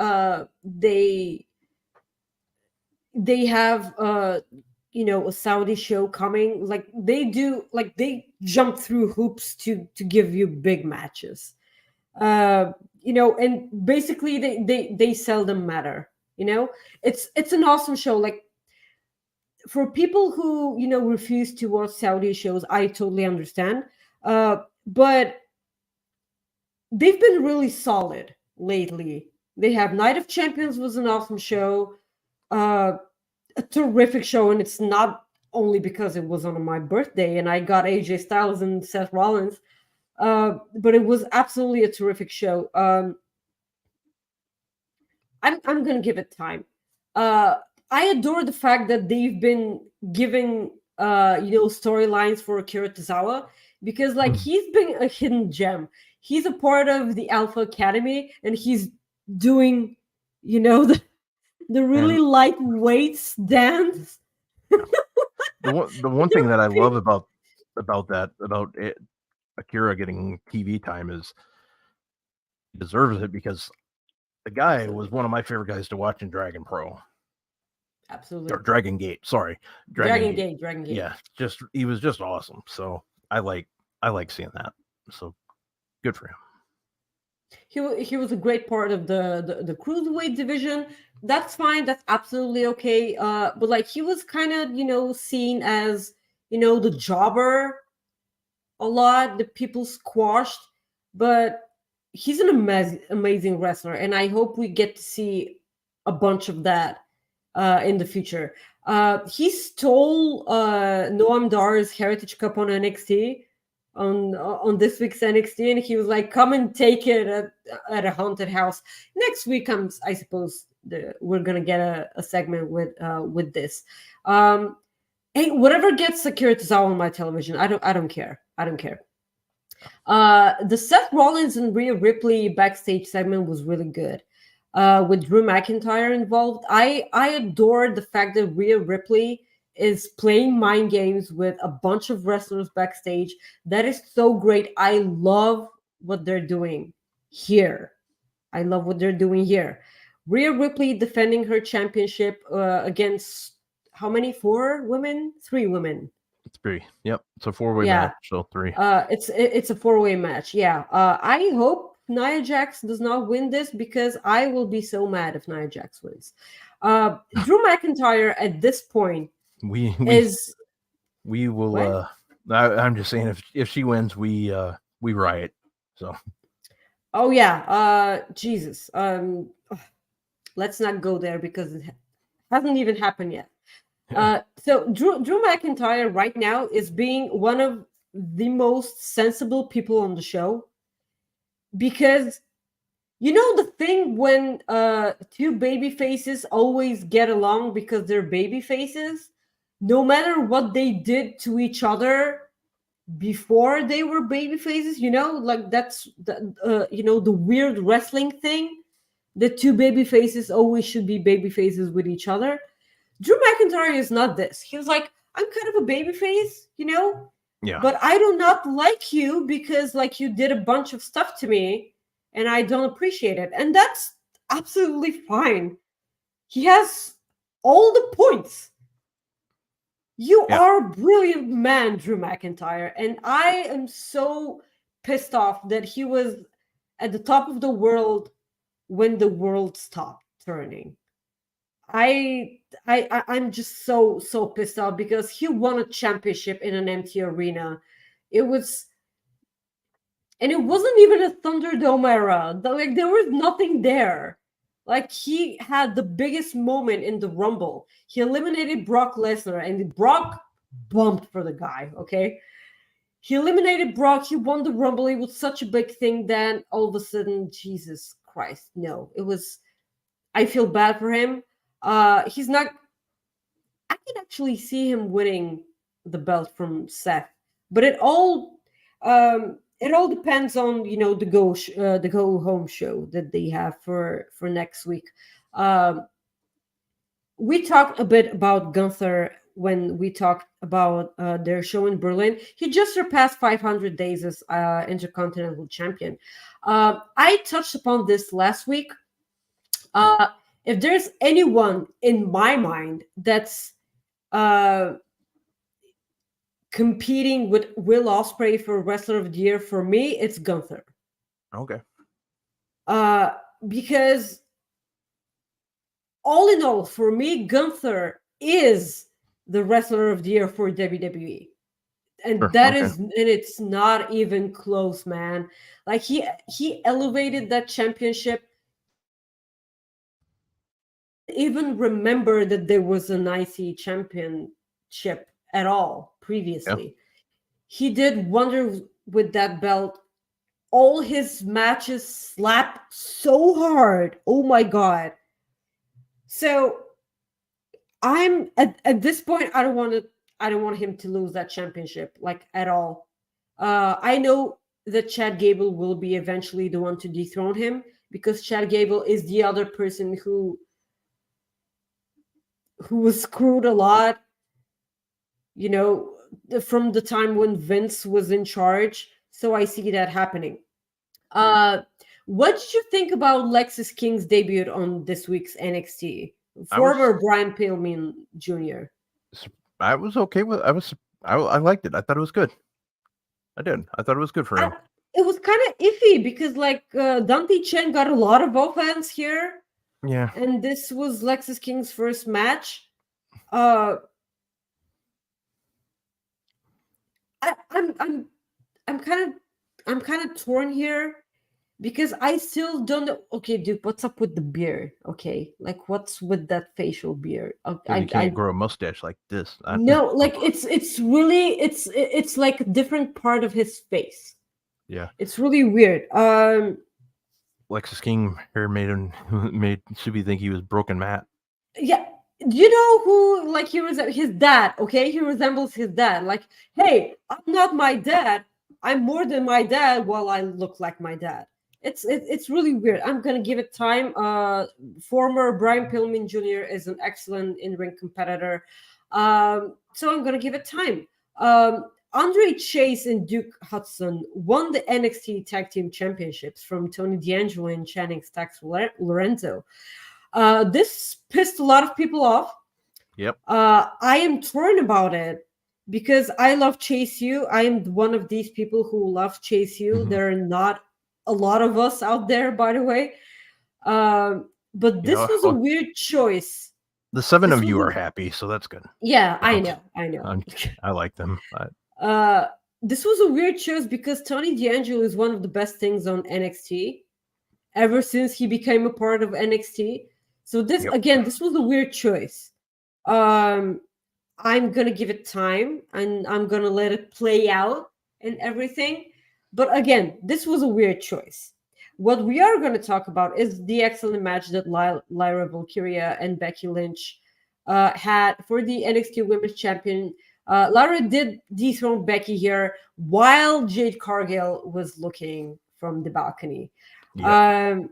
have you know, a Saudi show coming, like they do, like they jump through hoops to give you big matches, you know, and basically they seldom matter, you know. It's an awesome show. Like, for people who, you know, refuse to watch Saudi shows, I totally understand, but they've been really solid lately. They have Night of Champions was an awesome show, a terrific show, and it's not only because it was on my birthday and I got AJ Styles and Seth Rollins, but it was absolutely a terrific show. I'm gonna give it time. I adore the fact that they've been giving you know, storylines for Akira Tozawa, because like he's been a hidden gem. He's a part of the Alpha Academy, and he's doing, you know, the really lightweight stance. The one thing that I love about Akira getting TV time is he deserves it, because the guy was one of my favorite guys to watch in Dragon Pro. Absolutely. Or Dragon Gate, sorry. Dragon Gate. Yeah, he was just awesome. So I like seeing that. So good for him. He was a great part of the cruiserweight division. That's fine. That's absolutely okay. But like, he was kind of, you know, seen as, you know, the jobber a lot. The people squashed, but he's an amazing wrestler, and I hope we get to see a bunch of that in the future. He stole Noam Dar's Heritage Cup on NXT. on this week's NXT, and he was like, "Come and take it at a haunted house." Next week comes, I suppose, we're gonna get a segment with this. Hey, whatever gets Akira on my television, I don't care. I don't care. The Seth Rollins and Rhea Ripley backstage segment was really good. With Drew McIntyre involved, I adored the fact that Rhea Ripley is playing mind games with a bunch of wrestlers backstage. That is so great. I love what they're doing here. I love what they're doing here. Rhea Ripley defending her championship against how many? 4 women? 3 women. It's 3. Yep. It's a 4-way match. So 3. It's a 4-way match. Yeah. I hope Nia Jax does not win this because I will be so mad if Nia Jax wins. Drew McIntyre at this point we will. What? I'm just saying, if she wins, we riot. So. Oh yeah. Jesus. Let's not go there because it hasn't even happened yet. So Drew McIntyre right now is being one of the most sensible people on the show, because you know the thing when 2 baby faces always get along because they're baby faces, no matter what they did to each other before they were baby faces, like that's the weird wrestling thing. The 2 baby faces always should be baby faces with each other. Drew McIntyre is not this. He was like, I'm kind of a baby face, Yeah. but I do not like you because like you did a bunch of stuff to me and I don't appreciate it. And that's absolutely fine. He has all the points. You are a brilliant man, Drew McIntyre. And I am so pissed off that he was at the top of the world when the world stopped turning. I'm just so pissed off because he won a championship in an empty arena. It wasn't even a Thunderdome era. Like there was nothing there. Like he had the biggest moment in the Rumble. He eliminated Brock Lesnar and Brock bumped for the guy, okay? He eliminated Brock, he won the Rumble. It was such a big thing. Then all of a sudden, Jesus Christ, no. I feel bad for him. He's not. I can actually see him winning the belt from Seth, but it all depends on the go home show that they have for next week. We talked a bit about Gunther when we talked about their show in Berlin. He just surpassed 500 days as Intercontinental Champion. I touched upon this last week. If there's anyone in my mind that's competing with Will Ospreay for Wrestler of the Year, for me, it's Gunther. Okay. Because all in all, for me, Gunther is the Wrestler of the Year for WWE. And and it's not even close, man. Like he elevated that championship. Even remember that there was an IC championship at all previously. Yeah. He did wonders with that belt. All his matches slapped so hard. Oh my God. So I'm at this point, I don't want him to lose that championship, like at all. I know that Chad Gable will be eventually the one to dethrone him because Chad Gable is the other person who was screwed a lot, from the time when Vince was in charge. So I see that happening. What did you think about Lexis King's debut on this week's NXT? Former Brian Pillman Jr. I was okay with. I liked it. I thought it was good. I did. I thought it was good for him. It was kind of iffy because Dante Chen got a lot of offense here. Yeah. And this was Lexis King's first match. I'm kind of torn here because I still don't know. Okay, dude, what's up with the beard? Okay, like what's with that facial beard? Because he can't grow a mustache like this. No, like it's really it's like a different part of his face. Yeah, it's really weird. Lexus King hair made Subi think he was Broken Matt. Yeah, you know who, like, his dad. Okay, he resembles his dad. Like, hey, I'm not my dad. I'm more than my dad. While I look like my dad. It's really weird. I'm gonna give it time. Former Brian Pillman Jr. is an excellent in-ring competitor. So I'm gonna give it time. Andre Chase and Duke Hudson won the NXT Tag Team Championships from Tony D'Angelo and Channing Stacks Lorenzo. This pissed a lot of people off. Yep. I am torn about it because I love Chase U. I am one of these people who love Chase U. Mm-hmm. There are not a lot of us out there, by the way. But this was a weird choice. The 7 of you are happy, so that's good. Yeah, I know. I like them. This was a weird choice because Tony D'Angelo is one of the best things on NXT ever since he became a part of NXT. So this was a weird choice. I'm gonna give it time and I'm gonna let it play out and everything. But again, this was a weird choice. What we are going to talk about is the excellent match that Lyra, Valkyria, and Becky Lynch had for the NXT Women's Champion. Lyra did dethrone Becky here while Jade Cargill was looking from the balcony. So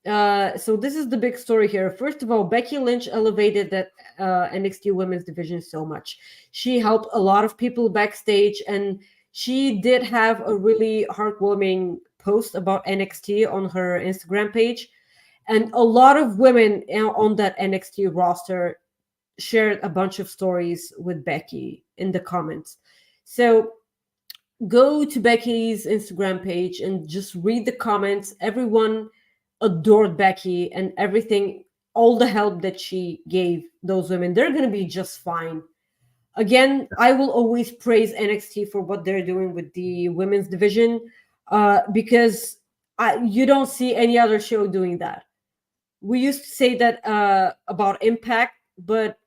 this is the big story here. First of all, Becky Lynch elevated that NXT Women's division so much. She helped a lot of people backstage, and she did have a really heartwarming post about NXT on her Instagram page. And a lot of women on that NXT roster shared a bunch of stories with Becky in the comments. So go to Becky's Instagram page and just read the comments. Everyone adored Becky and everything, all the help that she gave those women. They're going to be just fine. Again, I will always praise NXT for what they're doing with the women's division because you don't see any other show doing that. We used to say that about Impact, but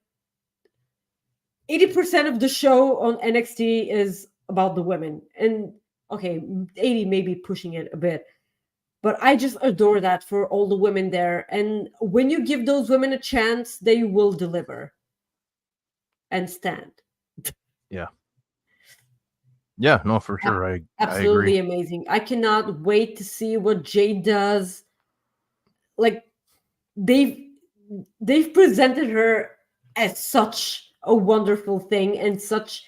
80% of the show on NXT is about the women. And okay, 80 maybe pushing it a bit. But I just adore that for all the women there. And when you give those women a chance, they will deliver and stand. Yeah, no, for sure. Absolutely I agree. Amazing. I cannot wait to see what Jade does. Like, they've presented her as such a wonderful thing and such,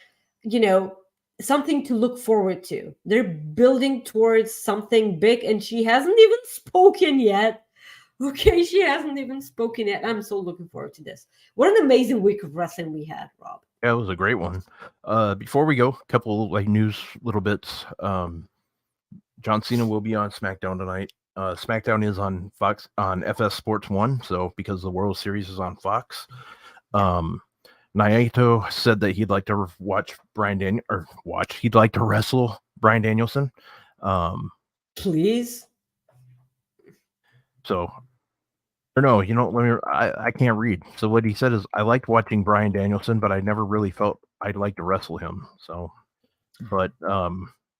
something to look forward to. They're building towards something big, and she hasn't even spoken yet. Okay, she hasn't even spoken yet. I'm so looking forward to this. What an amazing week of wrestling we had, Rob. Yeah, it was a great one. Before we go, a couple news little bits. John Cena will be on SmackDown tonight. SmackDown is on Fox on FS Sports 1, so because the World Series is on Fox. Naito said that he'd like to he'd like to wrestle Bryan Danielson. Please. So, or no, I can't read. So what he said is, I liked watching Bryan Danielson, but I never really felt I'd like to wrestle him. So, but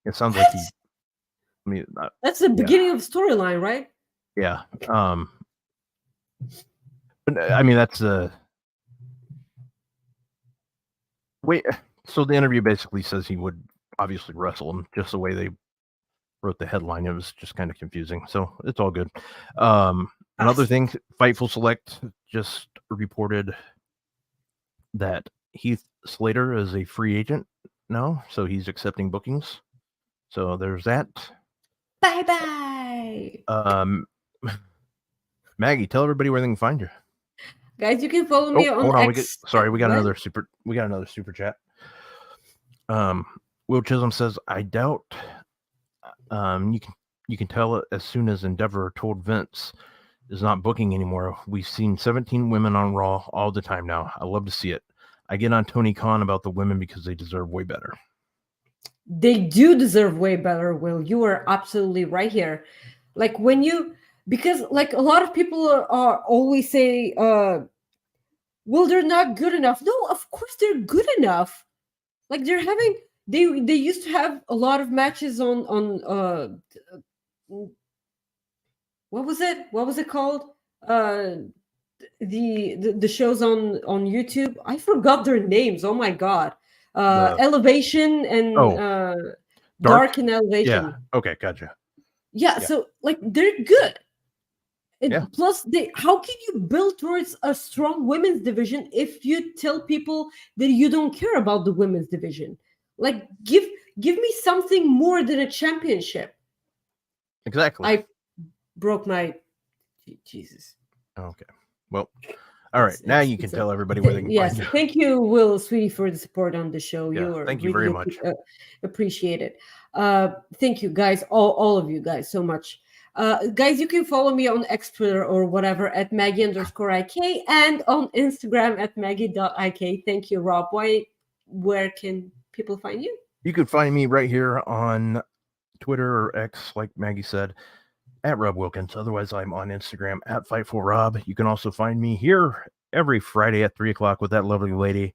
it sounds like that's the beginning of the storyline, right? Yeah. But I mean, that's wait. So the interview basically says he would obviously wrestle him, just the way they wrote the headline. It was just kind of confusing. So it's all good. Another thing, Fightful Select just reported that Heath Slater is a free agent now, so he's accepting bookings. So there's that. Bye. Maggie, tell everybody where they can find you. Guys, you can follow me on hold on. X. We got another super chat. Will Chisholm says, I doubt you can tell it as soon as Endeavor told Vince is not booking anymore. We've seen 17 women on Raw all the time now. I love to see it. I get on Tony Khan about the women because they deserve way better. they do deserve way better. Will, you are absolutely right here. Like when you, because like a lot of people are always say, well, they're not good enough. No, of course they're good enough. Like they're having, they used to have a lot of matches on what was it called, the shows on YouTube. I forgot their names. Oh my god. Elevation and Dark and Elevation. Yeah. Okay, gotcha. Yeah, so like they're good. And plus, how can you build towards a strong women's division if you tell people that you don't care about the women's division? Like, give me something more than a championship. Exactly. I broke my Jesus. Okay. Well, all right. Now you can tell everybody where they can find you. Thank you, Will, sweetie, for the support on the show. Yeah, thank you very much. Appreciate it. Thank you, guys, all of you guys, so much. Guys, you can follow me on X, Twitter, or whatever at Maggie_IK and on Instagram at Maggie.IK. Thank you, Rob. Where can people find you? You can find me right here on Twitter or X, like Maggie said, at Rob Wilkins. Otherwise, I'm on Instagram at Fightful_Rob. You can also find me here every Friday at 3 o'clock with that lovely lady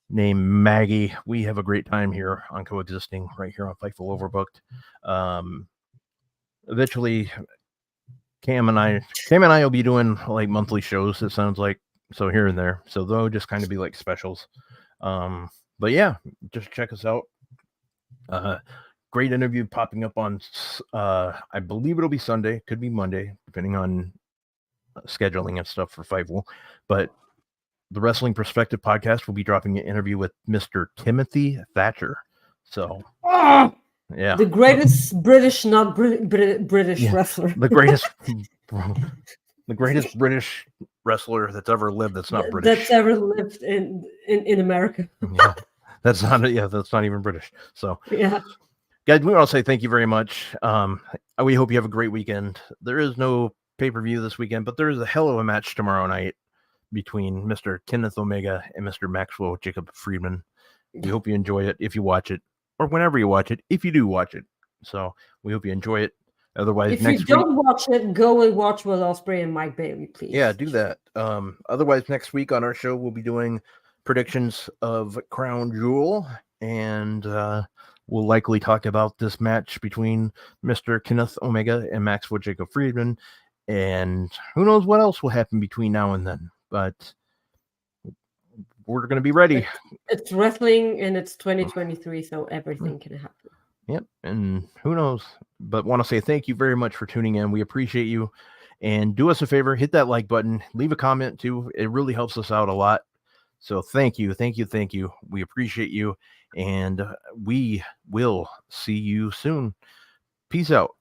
named Maggie. We have a great time here on Coexisting right here on Fightful Overbooked. Eventually, Cam and I will be doing like monthly shows, it sounds like, so here and there. So they'll just kind of be like specials. But yeah, just check us out. Great interview popping up on I believe it'll be Sunday, could be Monday, depending on scheduling and stuff for Fightful. But the Wrestling Perspective podcast will be dropping an interview with Mr. Timothy Thatcher. So yeah, the greatest British, not British wrestler. The greatest British wrestler that's ever lived. That's not British. That's ever lived in America. Yeah, that's not even British. So yeah, guys, we want to say thank you very much. We hope you have a great weekend. There is no pay-per-view this weekend, but there is a hell of a match tomorrow night between Mr. Kenneth Omega and Mr. Maxwell Jacob Friedman. We hope you enjoy it if you watch it, or whenever you watch it, if you do watch it. So we hope you enjoy it. Otherwise, if you don't watch it, go and watch with Ospreay and Mike Bailey, please. Yeah, do that. Otherwise, next week on our show, we'll be doing predictions of Crown Jewel, and we'll likely talk about this match between Mr. Kenneth Omega and Maxwell Jacob Friedman, and who knows what else will happen between now and then. But we're going to be ready. It's wrestling, and it's 2023, so everything can happen. Yep, and who knows? But want to say thank you very much for tuning in. We appreciate you. And do us a favor, hit that like button, leave a comment too. It really helps us out a lot. So thank you. We appreciate you. And we will see you soon. Peace out.